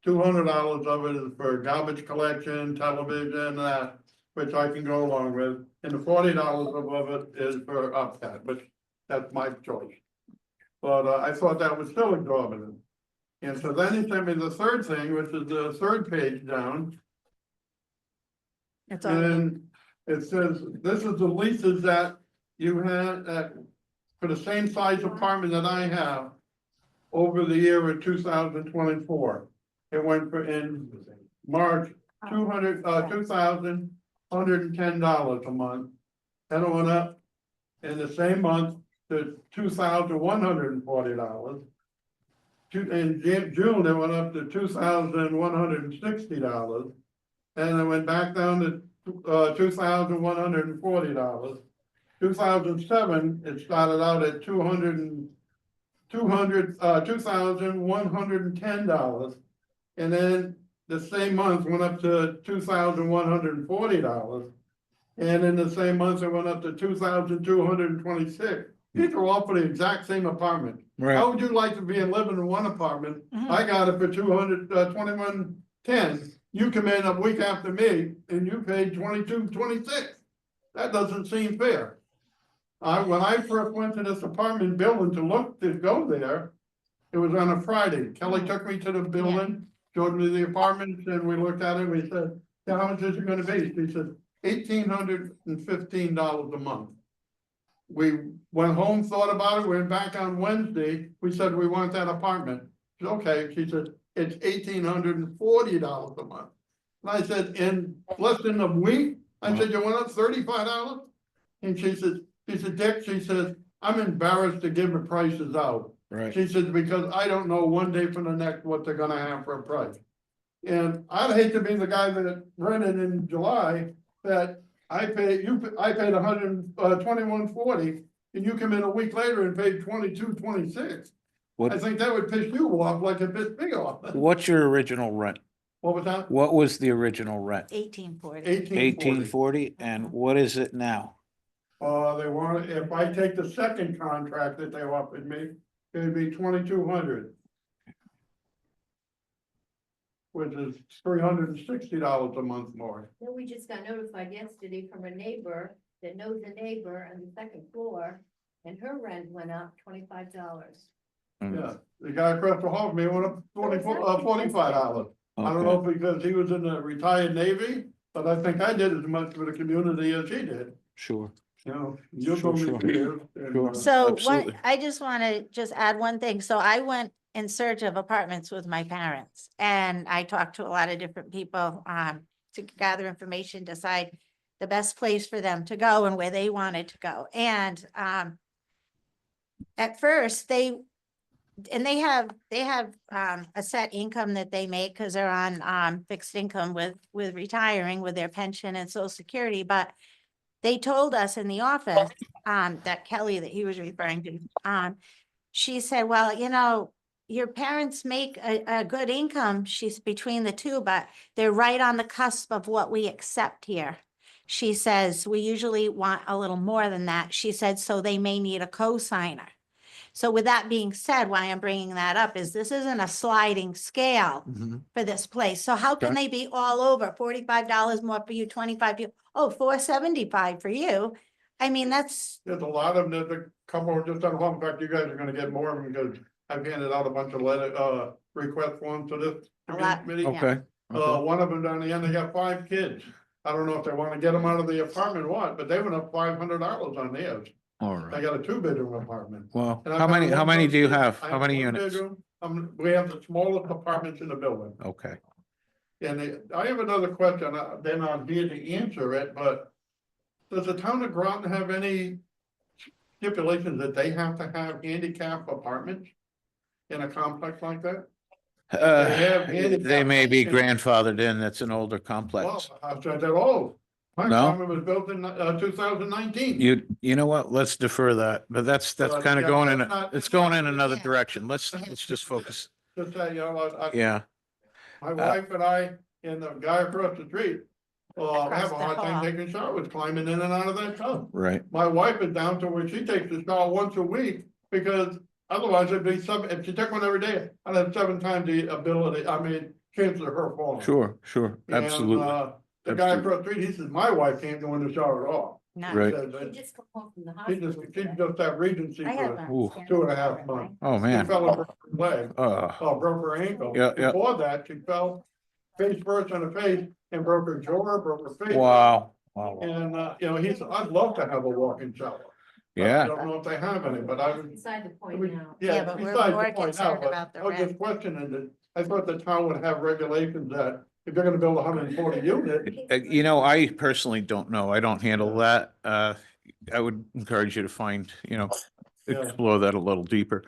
S11: $200 of it is for garbage collection, television, which I can go along with, and the $40 of it is for upcat, but that's my choice. But I thought that was still exorbitant. And so then he sent me the third thing, which is the third page down.
S13: it's all,
S11: And it says, this is the leases that you had for the same size apartment that I have over the year of 2024. It went for in March $2,110 a month. Then it went up in the same month to $2,140. In June, it went up to $2,160. And it went back down to $2,140. 2007, it started out at $2,110. And then the same month went up to $2,140. And in the same month, it went up to $2,226. These are all for the exact same apartment.
S3: Right.
S11: How would you like to be and living in one apartment? I got it for $221.10. You come in a week after me and you paid $22.26. That doesn't seem fair. When I first went to this apartment building to go there, it was on a Friday. Kelly took me to the building, showed me the apartments, and we looked at it, we said, "Yeah, how much is it gonna be?" She said, $1,815 a month. We went home, thought about it, went back on Wednesday, we said, "We want that apartment." She said, "Okay," she said, "It's $1,840 a month." And I said, "In less than a week?" I said, "You went up $35? And she said, "Dick," she says, "I'm embarrassed to give the prices out."
S3: Right.
S11: She said, "Because I don't know one day from the next what they're gonna have for a price." And I'd hate to be the guy that rented in July that I paid $121.40 and you come in a week later and paid $22.26. I think that would piss you off like a bit big off.
S3: What's your original rent?
S11: What was that?
S3: What was the original rent?
S13: 1840.
S3: 1840, and what is it now?
S11: They want, if I take the second contract that they offered me, it'd be 2,200. Which is $360 a month more.
S12: Then we just got notified yesterday from a neighbor that knows a neighbor on the second floor, and her rent went up $25.
S11: Yeah, the guy across the hall from me went up $45. I don't know if because he was in the retired Navy, but I think I did as much for the community as he did.
S3: Sure.
S11: You know, you
S3: Sure,
S11: told me
S3: sure.
S11: to do it, and,
S3: Sure.
S13: So
S3: Absolutely.
S13: I just want to just add one thing. So I went in search of apartments with my parents and I talked to a lot of different people to gather information, decide the best place for them to go and where they wanted to go. And at first they have a set income that they make because they're on fixed income with retiring with their pension and Social Security. But they told us in the office that Kelly that he was referring to, she said, "Well, you know, your parents make a good income." She's between the two, but they're right on the cusp of what we accept here. She says, "We usually want a little more than that." She said, "So they may need a co-signer." So with that being said, why I'm bringing that up is this isn't a sliding scale for this place. So how can
S3: Okay.
S13: they be all over $45 more for you, 25 for you? Oh, $475 for you. I mean, that's,
S11: there's a lot of them, there's a couple just on one, in fact, you guys are gonna get more of them because I've handed out a bunch of request forms to this
S13: A lot,
S11: committee.
S3: Okay.
S11: One of them down the end, they got 5 kids. I don't know if they wanna get them out of the apartment or what, but they went up $500 on theirs.
S3: All
S11: I
S3: right.
S11: got a 2-bedroom apartment.
S3: Well,
S11: And I
S3: how
S11: found
S3: many
S11: one
S3: do you have?
S11: I
S3: How many
S11: one
S3: units?
S11: bedroom. We have the smallest apartments in the building.
S3: Okay.
S11: And I have another question, they're not here to answer it, but does the town of Groton have any stipulations that they have to have handicap apartments in a complex like that? have handicap
S3: They may be
S11: apartments.
S3: grandfathered in. That's an older
S11: Well,
S3: complex.
S11: I said that, oh, my
S3: No?
S11: apartment was built in 2019.
S3: You know what? Let's defer that, but that's kind of
S11: yeah,
S3: going in,
S11: that's not-
S3: it's going in
S11: yeah.
S3: another direction. Let's just focus.
S11: Just say, you know,
S3: Yeah.
S11: my wife and I and the guy across the street,
S13: Across
S11: have a
S13: the
S11: hard time
S13: hall.
S11: taking showers, climbing in and out of that tub.
S3: Right.
S11: My wife is down to where she takes a shower once a week because otherwise it'd be if she took one every day, I'd have 7 times the chance of her falling.
S3: Sure.
S11: And,
S3: Absolutely.
S11: the guy across the street, he says, my wife can't go in the shower at all.
S13: no.
S3: Right.
S11: He says
S12: She
S11: that
S12: just come home from the
S11: She
S12: hospital.
S11: just have Regency
S13: I have
S11: for
S3: Ooh.
S13: a.
S11: 2.5 months.
S3: Oh,
S11: She
S3: man.
S11: fell and broke her leg, broke her ankle.
S3: Yeah.
S11: Before that, she fell face first on the face and broke her jaw, broke her face.
S3: Wow.
S11: And, he said, I'd love to have a walk-in shower. I
S3: Yeah.
S11: don't know if they have any, but I was.
S12: Beside the point now.
S13: Yeah, but we're
S11: besides the
S13: more
S11: point now,
S13: concerned
S11: but
S13: about the
S11: I was just
S13: rent.
S11: questioning that. I thought the town would have regulations that if you're gonna build 140 units.
S3: You know, I personally don't know. I don't handle that. I would encourage you to find,
S11: Yeah.
S3: explore that a little deeper.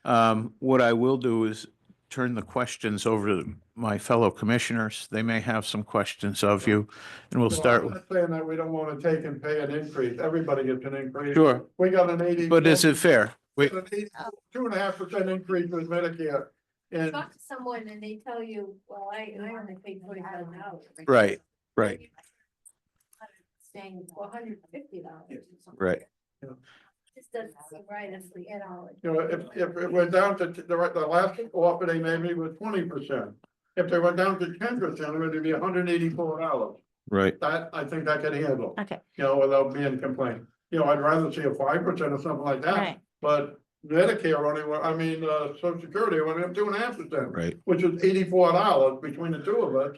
S3: What I will do is turn the questions over to my fellow commissioners. They may have some questions of you, and we'll
S11: Well,
S3: start
S11: I'm
S3: with,
S11: not saying that we don't wanna take and pay an increase, everybody gets an increase.
S3: sure,
S11: We got an 80.
S3: but is it fair?
S11: We got an 82.5% increase with Medicare. And
S12: Talk to someone and they tell you, well, I only paid $45.
S3: Right, right,
S12: Saying $450 or something.
S3: right.
S12: Just doesn't seem right, as the,
S11: you know, if it went down to the last offer they made me was 20%. If they went down to 10%, it would be $184.
S3: Right.
S11: That, I think that can handle,
S13: Okay,
S11: without being complained. I'd rather see a 5% or something like that,
S13: right.
S11: but Medicare only, Social Security only up 2.5%.
S3: Right.
S11: Which is $84 between the two of us.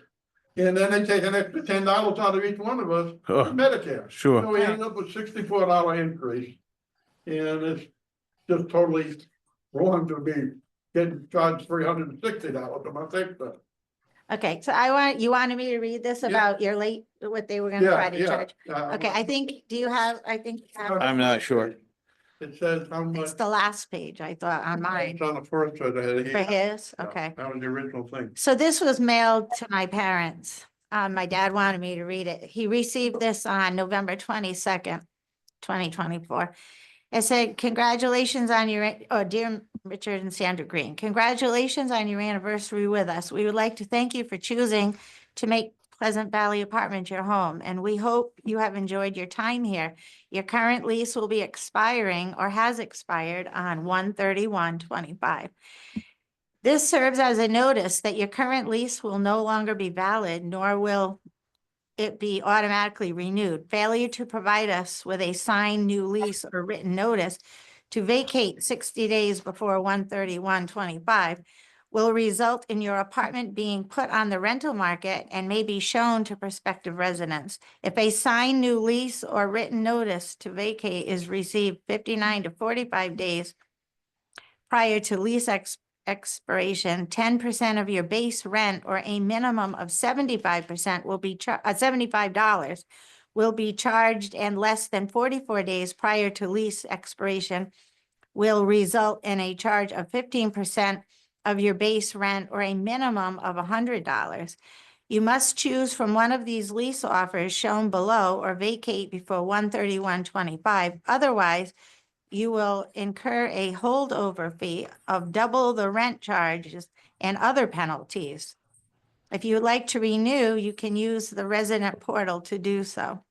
S11: And then they take an extra $10 out of each one of us
S3: Oh,
S11: for Medicare.
S3: sure.
S11: So we end up with $64 increase. And it's just totally wrong to be getting charged $360 a month extra.
S13: Okay, so you wanted me to read this
S11: Yeah.
S13: about your late, what they were gonna try to charge? Okay, I think, I think you have-
S3: I'm not sure.
S11: It says how much.
S13: it's the last page, I thought, on mine.
S11: It's on the first.
S13: For his, okay.
S11: That was the original thing.
S13: So this was mailed to my parents. My dad wanted me to read it. He received this on November 22nd, 2024. It said, congratulations on your, dear Richard and Sandra Green, congratulations on your anniversary with us. We would like to thank you for choosing to make Pleasant Valley Apartments your home, and we hope you have enjoyed your time here. Your current lease will be expiring or has expired on 1/31/25. This serves as a notice that your current lease will no longer be valid, nor will it be automatically renewed. Failure to provide us with a signed new lease or written notice to vacate 60 days before 1/31/25 will result in your apartment being put on the rental market and may be shown to prospective residents. If a signed new lease or written notice to vacate is received 59 to 45 days prior to lease expiration, 10% of your base rent or a minimum of 75% will be $75 will be charged, and less than 44 days prior to lease expiration will result in a charge of 15% of your base rent or a minimum of $100. You must choose from one of these lease offers shown below or vacate before 1/31/25. Otherwise, you will incur a holdover fee of double the rent charges and other penalties. If you would like to renew, you can use the resident portal to do so.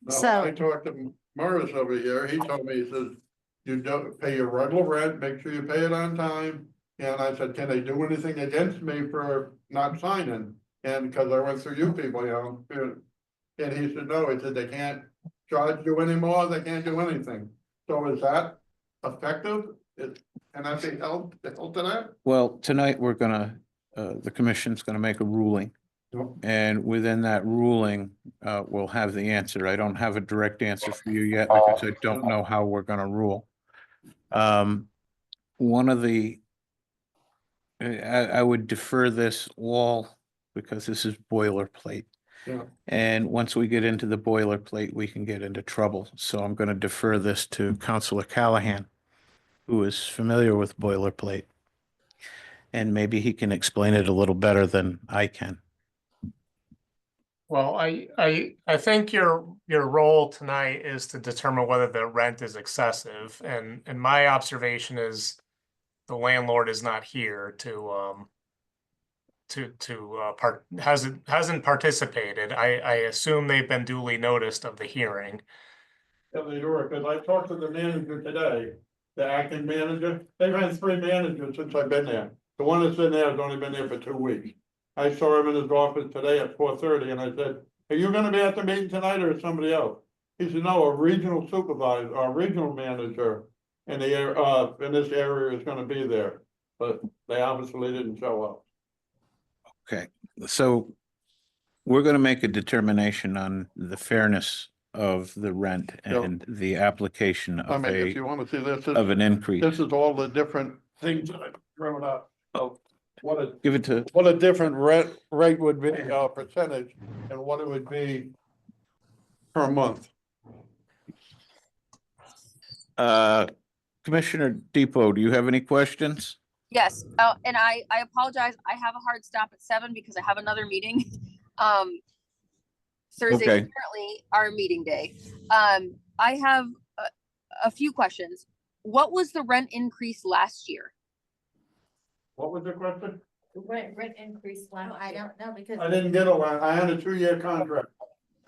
S11: I talked to Morris over here, he told me, he says, you don't pay your regular rent, make sure you pay it on time. And I said, can they do anything against me for not signing? And because I went through you people, and he said, no, he said, they can't charge you anymore, they can't do anything. So is that effective? Can I be held to that?
S3: Well, tonight we're gonna, the commission's gonna make a ruling.
S11: Yep.
S3: And within that ruling, we'll have the answer. I don't have a direct answer for you yet because I don't know how we're gonna rule. One of the, I would defer this all because this is boilerplate.
S11: Yeah.
S3: And once we get into the boilerplate, we can get into trouble. So I'm going to defer this to Councilor Callahan, who is familiar with boilerplate. And maybe he can explain it a little better than I can.
S7: Well, I think your role tonight is to determine whether the rent is excessive, and my observation is the landlord is not here hasn't participated. I assume they've been duly noticed of the hearing.
S11: Yeah, they were, because I talked to the manager today, the acting manager, they've had 3 managers since I've been there. The one that's been there has only been there for 2 weeks. I saw him in his office today at 4:30 and I said, are you gonna be at the meeting tonight or somebody else? He said, no, a regional supervisor, or a regional manager in this area is gonna be there, but they obviously didn't show up.
S3: Okay, so we're going to make a determination on the fairness of the rent and the application
S11: I
S3: of
S11: mean, if you wanna see this,
S3: of an increase.
S11: this is all the different things that I've thrown up. So what a,
S3: Give it to,
S11: what a different rate would be, percentage, and what it would be per month.
S3: Commissioner Depot, do you have any questions?
S6: Yes, and I apologize. I have a hard stop at 7 because I have another meeting. Thursday
S3: Okay.
S6: is currently our meeting day. I have a few questions. What was the rent increase last year?
S11: What was the question?
S12: Rent increase last
S13: No, I
S12: year.
S13: don't know because.
S11: I didn't get a line, I had a 2-year contract,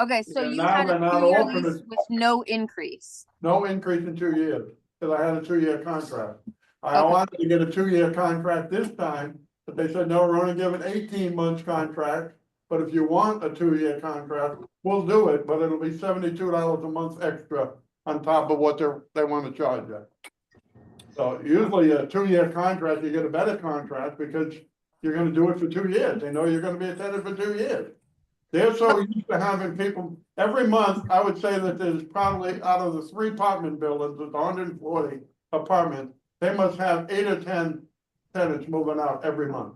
S6: Okay, so
S11: Yeah,
S6: you
S11: now
S6: had a
S11: they're not
S6: 2-year
S11: offering
S6: lease
S11: it.
S6: with no increase.
S11: no increase in 2 years, because I had a 2-year contract. I
S6: Okay.
S11: wanted to get a 2-year contract this time, but they said, no, we're only giving 18 months contract. But if you want a 2-year contract, we'll do it, but it'll be $72 a month extra on top of what they want to charge you. So usually a 2-year contract, you get a better contract because you're gonna do it for 2 years. They know you're gonna be a tenant for 2 years. They're so used to having people, every month, I would say that there's probably out of the 3 apartment buildings, there's 140 apartments. They must have 8 or 10 tenants moving out every month.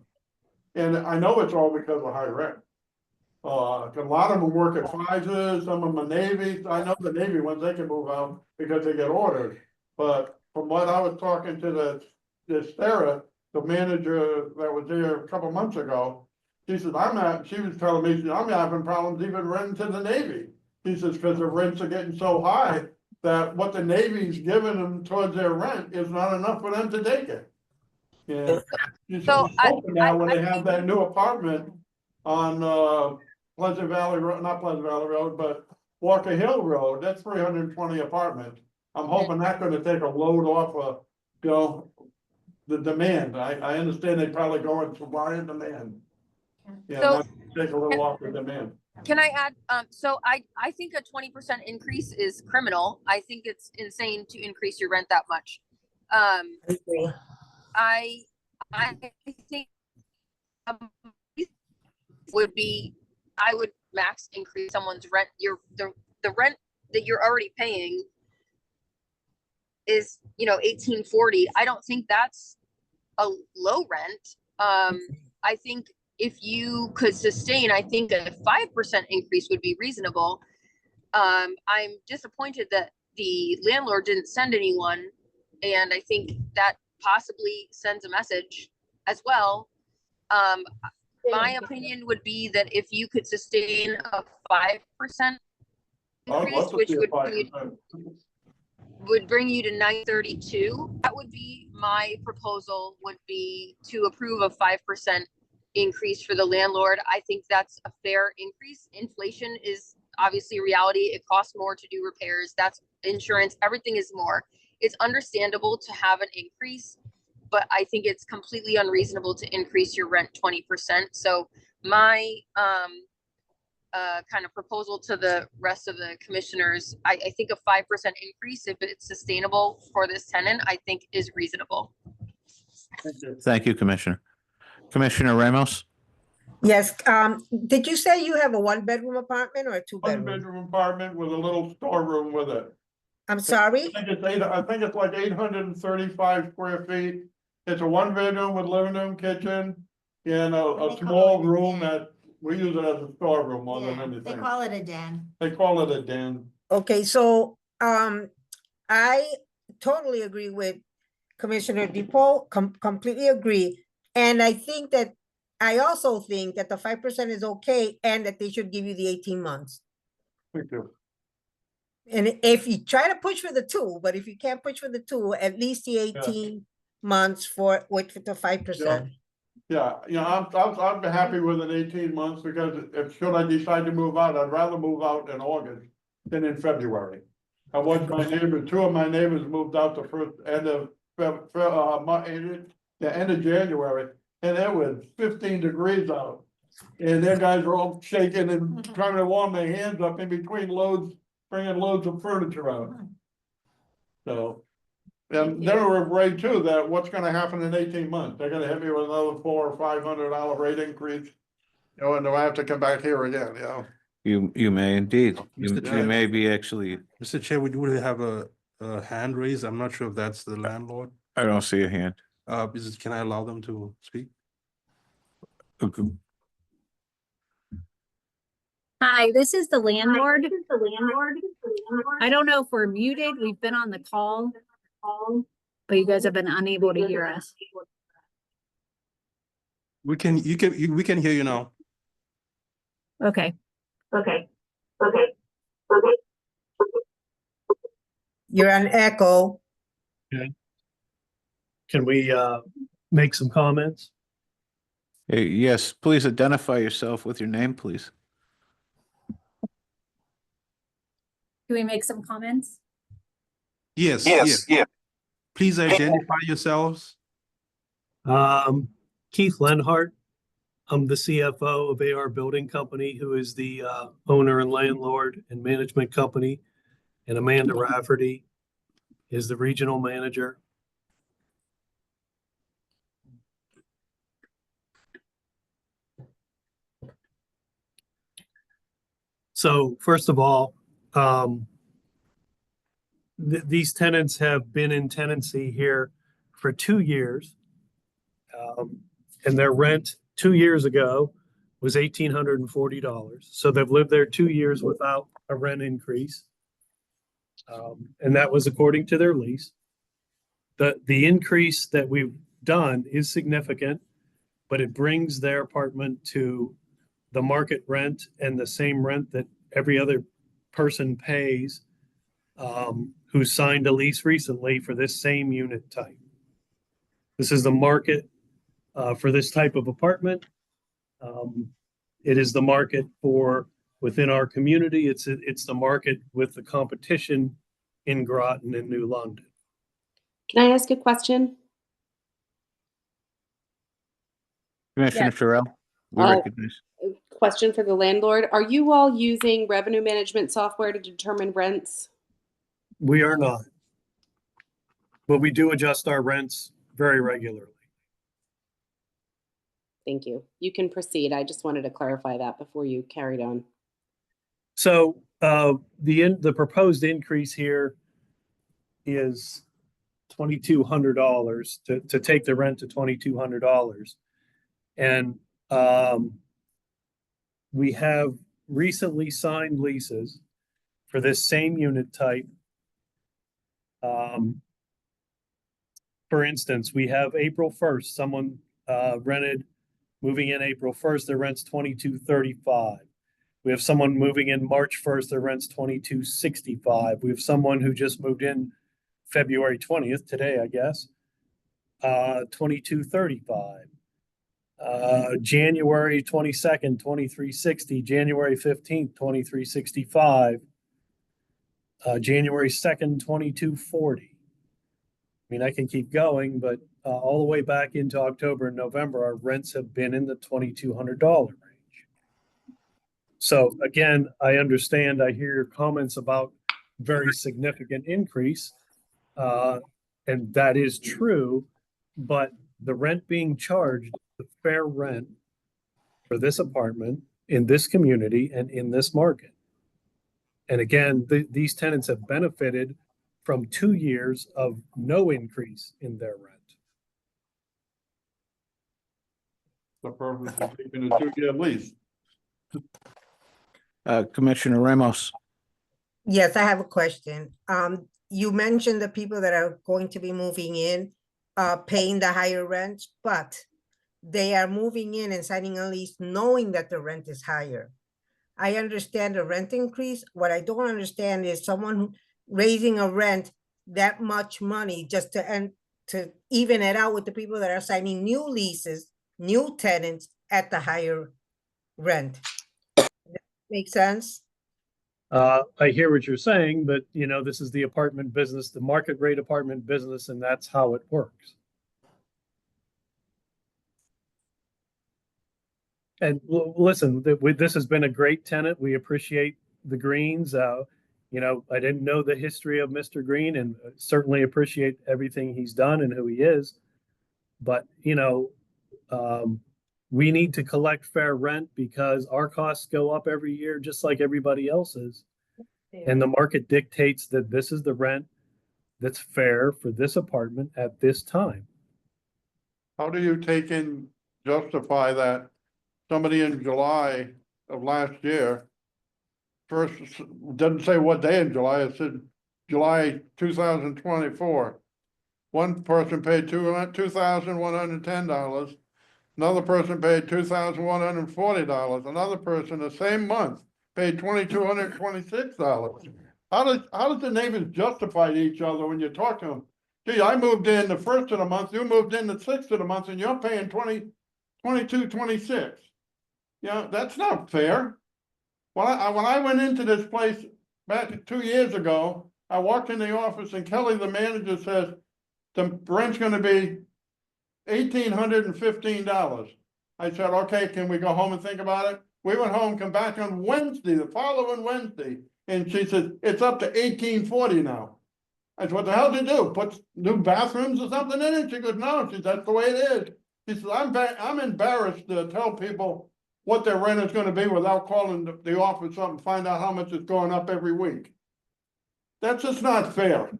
S11: And I know it's all because of high rent. A lot of them work at Pfizer, some of them are Navy. I know the Navy ones, they can move out because they get orders. But from what I was talking to the Sarah, the manager that was there a couple months ago, she said, she was telling me, I'm having problems even renting to the Navy. She says, because the rents are getting so high that what the Navy's giving them towards their rent is not enough for them to take it. Yeah. She's
S6: So
S11: hoping now when
S6: I
S11: they have that new apartment on Pleasant Valley Road, not Pleasant Valley Road, but Walker Hill Road, that's 320 apartments. I'm hoping that's gonna take a load off of, you know, the demand. I understand they probably go into supply and demand. Yeah,
S6: So-
S11: that take a little off the demand.
S6: Can I add, so I think a 20% increase is criminal. I think it's insane to increase your rent that much. I think would be, I would max increase someone's rent. The rent that you're already paying is, 1840. I don't think that's a low rent. I think if you could sustain, I think a 5% increase would be reasonable. I'm disappointed that the landlord didn't send anyone, and I think that possibly sends a message as well. My opinion would be that if you could sustain a 5% increase, which would bring you to 932, that would be my proposal, would be to approve a 5% increase for the landlord. I think that's a fair increase. Inflation is obviously a reality. It costs more to do repairs. That's insurance. Everything is more. It's understandable to have an increase, but I think it's completely unreasonable to increase your rent 20%. So my kind of proposal to the rest of the commissioners, I think a 5% increase, if it's sustainable for this tenant, I think is reasonable.
S3: Thank you, Commissioner. Commissioner Ramos?
S9: Yes, did you say you have a 1-bedroom apartment or a 2-bedroom?
S11: 1-bedroom apartment with a little storeroom with it.
S9: I'm sorry?
S11: I think it's like 835 square feet. It's a 1-bedroom with living room, kitchen, and a small room that we use it as a storeroom more than
S13: Yeah,
S11: anything.
S13: they call it a den.
S11: They call it a den.
S9: Okay, so, I totally agree with Commissioner Depot, completely agree. And I also think that the 5% is okay and that they should give you the 18 months.
S11: Thank you.
S9: And if you try to push for the 2, but if you can't push for the 2, at least the 18 months with the 5%.
S11: Yeah, I'd be happy with an 18 months because should I decide to move out, I'd rather move out in August than in February. I watched my neighbor, 2 of my neighbors moved out the end of January, and it was 15 degrees out. And their guys were all shaking and trying to warm their hands up in between loads, bringing loads of furniture out. So. And they were afraid too that what's gonna happen in 18 months, they're gonna hit me with another $400 or $500 rate increase. And do I have to come back here again,
S3: You may indeed. You
S10: Mr. Chair.
S3: may be actually,
S10: Mr. Chair, would you have a hand raised? I'm not sure if that's the landlord.
S3: I don't see a hand.
S10: Can I allow them to speak?
S3: Okay.
S14: Hi, this is the landlord. I don't know if we're muted. We've been on the call, but you guys have been unable to hear us.
S10: We can hear you now.
S14: Okay.
S9: You're on echo.
S15: Can we make some comments?
S3: Yes, please identify yourself with your name, please.
S14: Can we make some comments?
S10: Yes. Please identify yourselves.
S15: Keith Lenhart. I'm the CFO of AR Building Company, who is the owner and landlord and management company. And Amanda Rafferty is the regional manager. So first of all, these tenants have been in tenancy here for 2 years. And their rent 2 years ago was $1,840. So they've lived there 2 years without a rent increase. And that was according to their lease. The increase that we've done is significant, but it brings their apartment to the market rent and the same rent that every other person pays who signed a lease recently for this same unit type. This is the market for this type of apartment. It is the market for within our community. It's the market with the competition in Groton and New London.
S8: Can I ask a question?
S3: Commissioner Sherrill, we
S8: Oh.
S3: recognize.
S8: Question for the landlord. Are you all using revenue management software to determine rents?
S15: We are not, but we do adjust our rents very regularly.
S8: Thank you. You can proceed. I just wanted to clarify that before you carried on.
S15: So the proposed increase here is $2,200 to take the rent to $2,200. And we have recently signed leases for this same unit type. For instance, we have April 1st, someone rented, moving in April 1st, their rent's $2,235. We have someone moving in March 1st, their rent's $2,265. We have someone who just moved in February 20th, today, I guess, $2,235. January 22nd, $2,360. January 15th, $2,365. January 2nd, $2,240. I mean, I can keep going, but all the way back into October and November, our rents have been in the $2,200 range. So again, I understand, I hear your comments about very significant increase, and that is true, but the rent being charged, the fair rent for this apartment in this community and in this market. And again, these tenants have benefited from 2 years of no increase in their rent.
S11: The purpose of taking a 2-year lease.
S3: Commissioner Ramos.
S9: Yes, I have a question. You mentioned the people that are going to be moving in, paying the higher rent, but they are moving in and signing a lease knowing that the rent is higher. I understand the rent increase. What I don't understand is someone raising a rent that much money just to even it out with the people that are signing new leases, new tenants at the higher rent. Make sense?
S15: I hear what you're saying, but you know, this is the apartment business, the market rate apartment business, and that's how it works. And listen, this has been a great tenant. We appreciate the Greens. You know, I didn't know the history of Mr. Green, and certainly appreciate everything he's done and who he is. But, you know, we need to collect fair rent because our costs go up every year, just like everybody else's. And the market dictates that this is the rent that's fair for this apartment at this time.
S11: How do you justify that somebody in July of last year. First, doesn't say what day in July, it said July 2024. One person paid $2,110. Another person paid $2,140. Another person the same month paid $2,226. How does the neighbors justify to each other when you talk to them? Gee, I moved in the first of the month, you moved in the sixth of the month, and you're paying 22, 26. Yeah, that's not fair. When I went into this place back 2 years ago, I walked in the office and Kelly, the manager, says the rent's gonna be $1,815. I said, okay, can we go home and think about it? We went home, come back on Wednesday, the following Wednesday, and she said, it's up to $1,840 now. I said, what the hell did you do? Put new bathrooms or something in it? She goes, no, she said, that's the way it is. She says, I'm embarrassed to tell people what their rent is gonna be without calling the office up and find out how much it's going up every week. That's just not fair.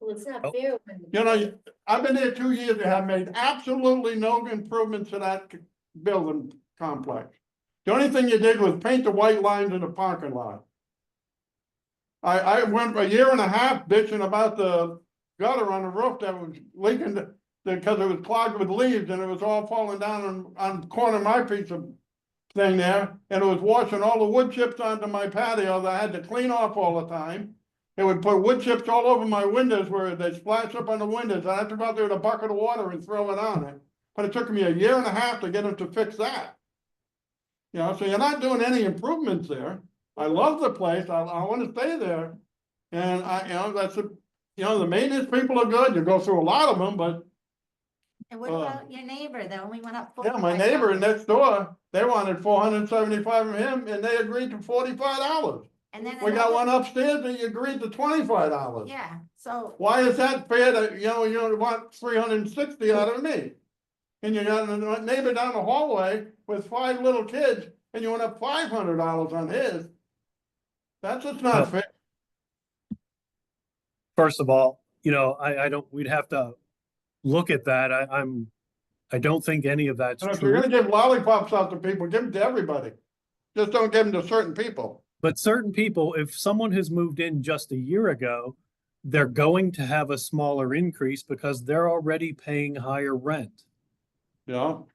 S12: Well, it's not fair when.
S11: You know, I've been there 2 years, they have made absolutely no improvements to that building complex. The only thing you did was paint the white lines in the parking lot. I went a year and a half bitching about the gutter on the roof that was leaking because it was clogged with leaves and it was all falling down on the corner of my piece of thing there. And it was washing all the wood chips onto my patio that I had to clean off all the time. It would put wood chips all over my windows where they splash up on the windows. I had to go out there with a bucket of water and throw it on it. But it took me a year and a half to get them to fix that. You know, so you're not doing any improvements there. I love the place. I want to stay there. And the maintenance people are good. You go through a lot of them, but
S13: And what about your neighbor that only went up?
S11: yeah, my neighbor next door, they wanted $475 from him and they agreed to $45.
S13: And then
S11: We got one upstairs and you agreed to $25.
S13: Yeah, so
S11: Why is that fair that, you want 360 out of me? And you got a neighbor down the hallway with 5 little kids and you want up $500 on his? That's just not fair.
S15: First of all, I don't, we'd have to look at that. I don't think any of that's
S11: And if you're
S15: true.
S11: gonna give lollipops out to people, give them to everybody. Just don't give them to certain people.
S15: But certain people, if someone has moved in just a year ago, they're going to have a smaller increase because they're already paying higher rent.
S11: You know?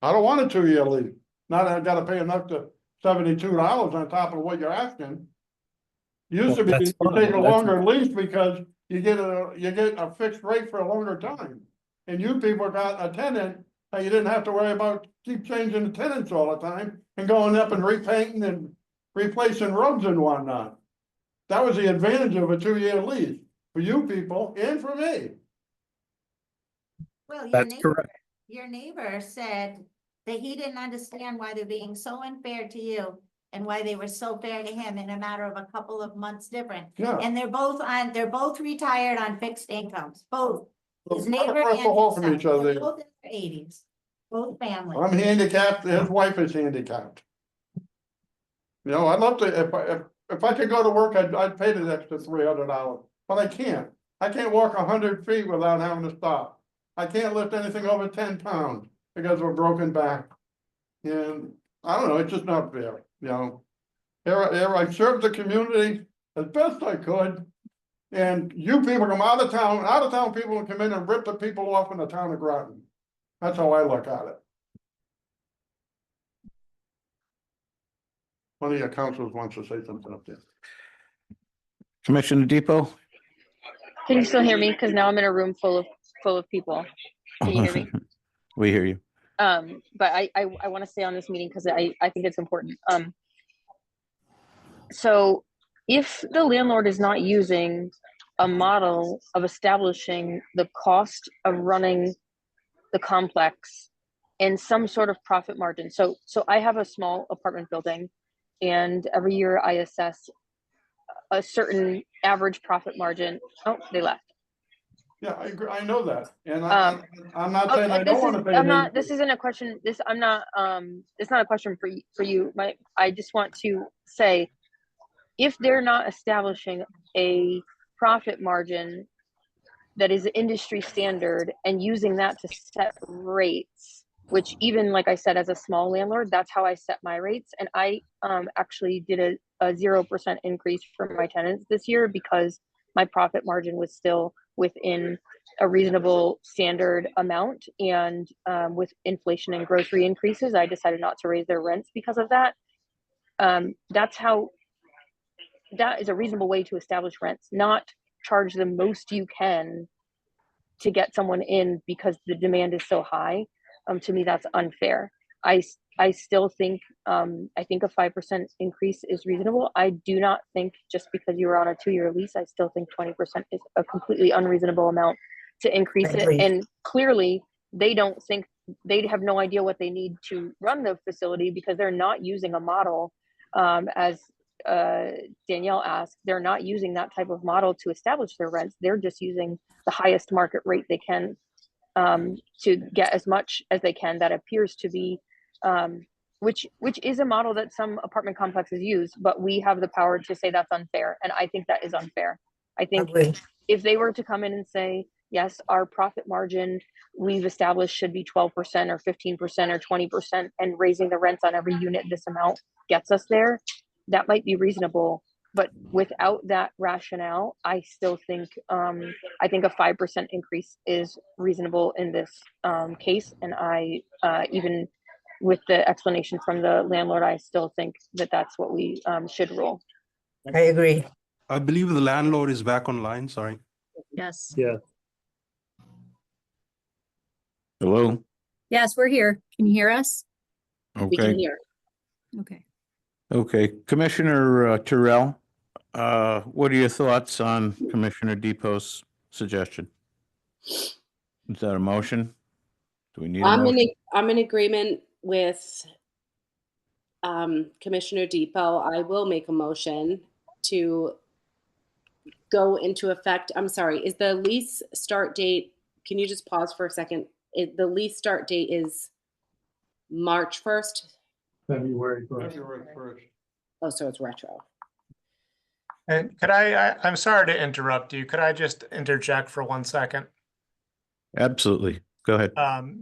S11: I don't want a 2-year lease. Now that I gotta pay enough to $72 on top of what you're asking. Used to be,
S15: Well,
S11: you
S15: that's fine.
S11: take a
S15: That's-
S11: longer lease because you get a fixed rate for a longer time. And you people got a tenant that you didn't have to worry about keep changing the tenants all the time and going up and repainting and replacing rugs and whatnot. That was the advantage of a 2-year lease for you people and for me.
S13: well,
S15: That's correct.
S13: your neighbor said that he didn't understand why they're being so unfair to you and why they were so fair to him in a matter of a couple of months different.
S11: Yeah.
S13: And they're both retired on fixed incomes, both. His
S11: We're not
S13: neighbor
S11: across
S13: and
S11: the hall
S13: his
S11: from
S13: son.
S11: each other.
S13: They're both in their 80s, both families.
S11: I'm handicapped, his wife is handicapped. I'd love to, if I could go to work, I'd pay the extra $300, but I can't. I can't walk 100 feet without having to stop. I can't lift anything over 10 pounds because of a broken back. And I don't know, it's just not fair, Here I served the community as best I could. And you people come out of town people will come in and rip the people off in the town of Groton. That's how I look at it. One of your councils wants to say something up there.
S3: Commissioner Depot?
S6: Can you still hear me? Because now I'm in a room full of people. Can you hear me?
S3: We hear you.
S6: But I want to stay on this meeting because I think it's important. So if the landlord is not using a model of establishing the cost of running the complex and some sort of profit margin. So I have a small apartment building and every year I assess a certain average profit margin. Oh, they left.
S11: Yeah, I agree. I know that. And I'm not saying I don't want to pay.
S6: This isn't a question. It's not a question for you. I just want to say, if they're not establishing a profit margin that is industry standard and using that to set rates, which even like I said, as a small landlord, that's how I set my rates. And I actually did a 0% increase for my tenants this year because my profit margin was still within a reasonable standard amount. And with inflation and grocery increases, I decided not to raise their rents because of that. That is a reasonable way to establish rents, not charge the most you can to get someone in because the demand is so high. To me, that's unfair. I still think I think a 5% increase is reasonable. I do not think just because you were on a 2-year lease, I still think 20% is a completely unreasonable amount to increase it. And clearly, they don't think, they have no idea what they need to run the facility because they're not using a model as Danielle asked. They're not using that type of model to establish their rents. They're just using the highest market rate they can to get as much as they can. That appears to be which is a model that some apartment complexes use, but we have the power to say that's unfair, and I think that is unfair. I think if they were to come in and say, yes, our profit margin we've established should be 12% or 15% or 20%, and raising the rents on every unit this amount gets us there, that might be reasonable. But without that rationale, I still think I think a 5% increase is reasonable in this case. And I even with the explanation from the landlord, I still think that that's what we should rule.
S9: I agree.
S10: I believe the landlord is back online, sorry.
S14: Yes.
S15: Yeah.
S3: Hello?
S14: Yes, we're here. Can you hear us?
S8: We can
S3: Okay,
S8: hear.
S14: Okay.
S3: okay. Commissioner Terrell, what are your thoughts on Commissioner Depot's suggestion? Is that a motion? Do we need a motion?
S8: I'm in agreement with Commissioner Depot. I will make a motion to go into effect. I'm sorry, is the lease start date, can you just pause for a second? The lease start date is March 1st.
S15: February 1st.
S11: February 1st.
S8: Oh, so it's retro.
S7: And could I'm sorry to interrupt you. Could I just interject for 1 second?
S3: Absolutely. Go ahead.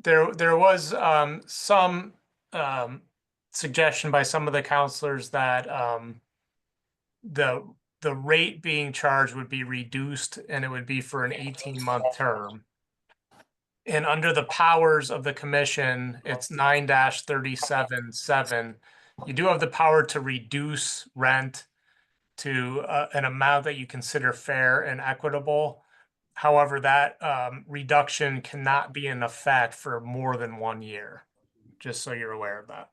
S7: There was some suggestion by some of the counselors that the rate being charged would be reduced and it would be for an 18-month term. And under the powers of the commission, it's 9-37-7. You do have the power to reduce rent to an amount that you consider fair and equitable. However, that reduction cannot be in effect for more than 1 year, just so you're aware of that.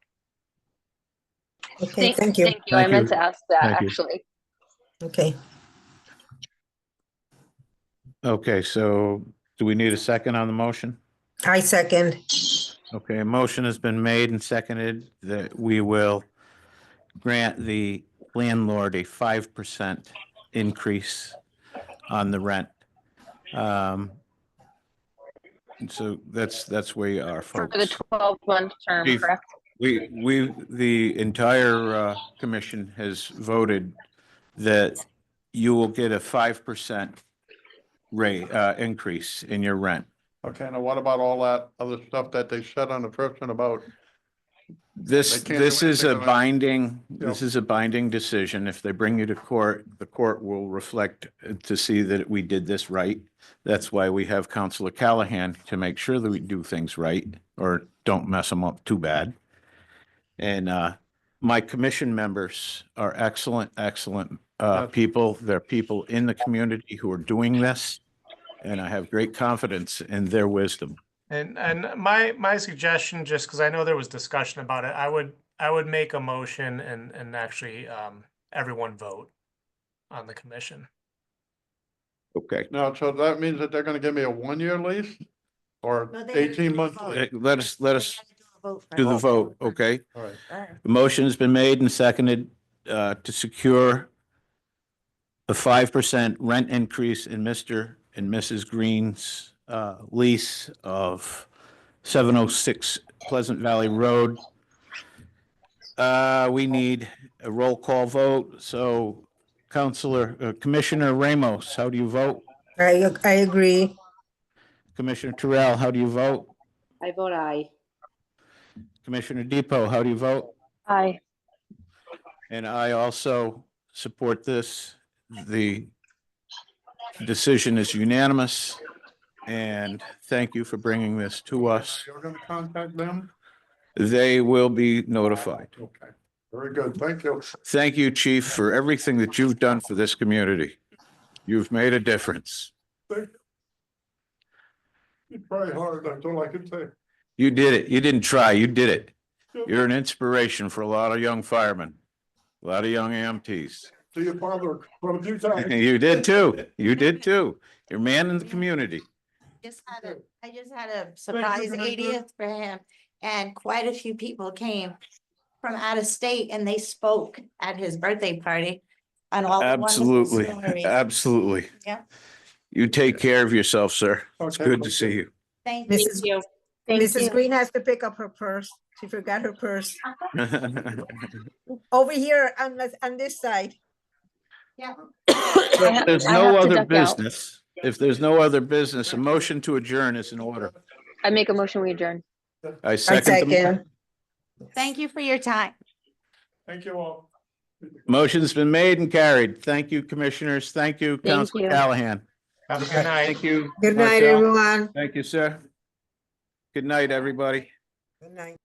S9: Okay, thank you.
S6: Thank you. I meant to ask that
S3: Thank you.
S6: actually.
S9: Okay,
S3: Okay, so do we need a second on the motion?
S9: I second.
S3: Okay, a motion has been made and seconded that we will grant the landlord a 5% increase on the rent. So that's where you are,
S6: For
S3: folks.
S6: the 12-month term,
S3: Chief,
S6: correct?
S3: the entire commission has voted that you will get a 5% rate increase in your rent.
S11: Okay, now what about all that other stuff that they said on the first one about?
S3: This
S11: They can't do
S3: is a
S11: anything about it.
S3: binding, this
S11: Yep.
S3: is a binding decision. If they bring you to court, the court will reflect to see that we did this right. That's why we have Counselor Callahan to make sure that we do things right or don't mess them up too bad. And my commission members are excellent people. They're people in the community who are doing this, and I have great confidence in their wisdom.
S7: And my suggestion, just because I know there was discussion about it, I would make a motion and actually everyone vote on the commission.
S3: Okay.
S11: No, so that means that they're gonna give me a 1-year lease or
S13: No, they gotta
S11: 18
S13: do a
S11: months?
S13: vote.
S3: Let us do the vote, okay?
S11: All right.
S3: The motion has been made and seconded to secure a 5% rent increase in Mr. and Mrs. Green's lease of 706 Pleasant Valley Road. We need a roll call vote. So Commissioner Ramos, how do you vote?
S9: I agree.
S3: Commissioner Terrell, how do you vote?
S8: I vote aye.
S3: Commissioner Depot, how do you vote?
S6: Aye.
S3: And I also support this. The decision is unanimous. And thank you for bringing this to us.
S11: You're gonna contact them?
S3: They will be notified.
S11: Okay, very good, thank you.
S3: Thank you, Chief, for everything that you've done for this community. You've made a difference.
S11: Thank you. You try hard, that's all I can say.
S3: You did it. You didn't try, you did it. You're an inspiration for a lot of young firemen, a lot of young EMTs.
S11: See your father quite a few times.
S3: You did too. You did too. You're a man in the community.
S13: I just had a surprise
S11: Commissioner.
S13: 80th for him, and quite a few people came from out of state and they spoke at his birthday party on all the wonderful
S3: Absolutely,
S13: stories.
S3: absolutely.
S13: Yeah.
S3: You take care of yourself, sir. It's
S11: Okay,
S3: good to
S11: thank
S3: see you.
S13: Thank you.
S9: Mrs.
S6: you.
S9: Mrs. Green has to pick up her purse. She forgot her purse. Over here on this side.
S13: Yeah.
S3: If there's
S6: I have
S3: no
S6: to
S3: other
S6: duck out.
S3: business, if there's no other business, a motion to adjourn is in order.
S6: I make a motion, we adjourn.
S3: I
S9: I
S3: second. the
S9: second.
S13: Thank you for your time.
S11: Thank you all.
S3: Motion's been made and carried. Thank you, commissioners. Thank you,
S6: Thank
S3: Councilor
S6: you.
S3: Callahan.
S7: Have a good night.
S3: Thank you.
S9: Good night,
S3: Marcel.
S9: everyone.
S3: Thank you, sir. Good night, everybody.
S9: Good night.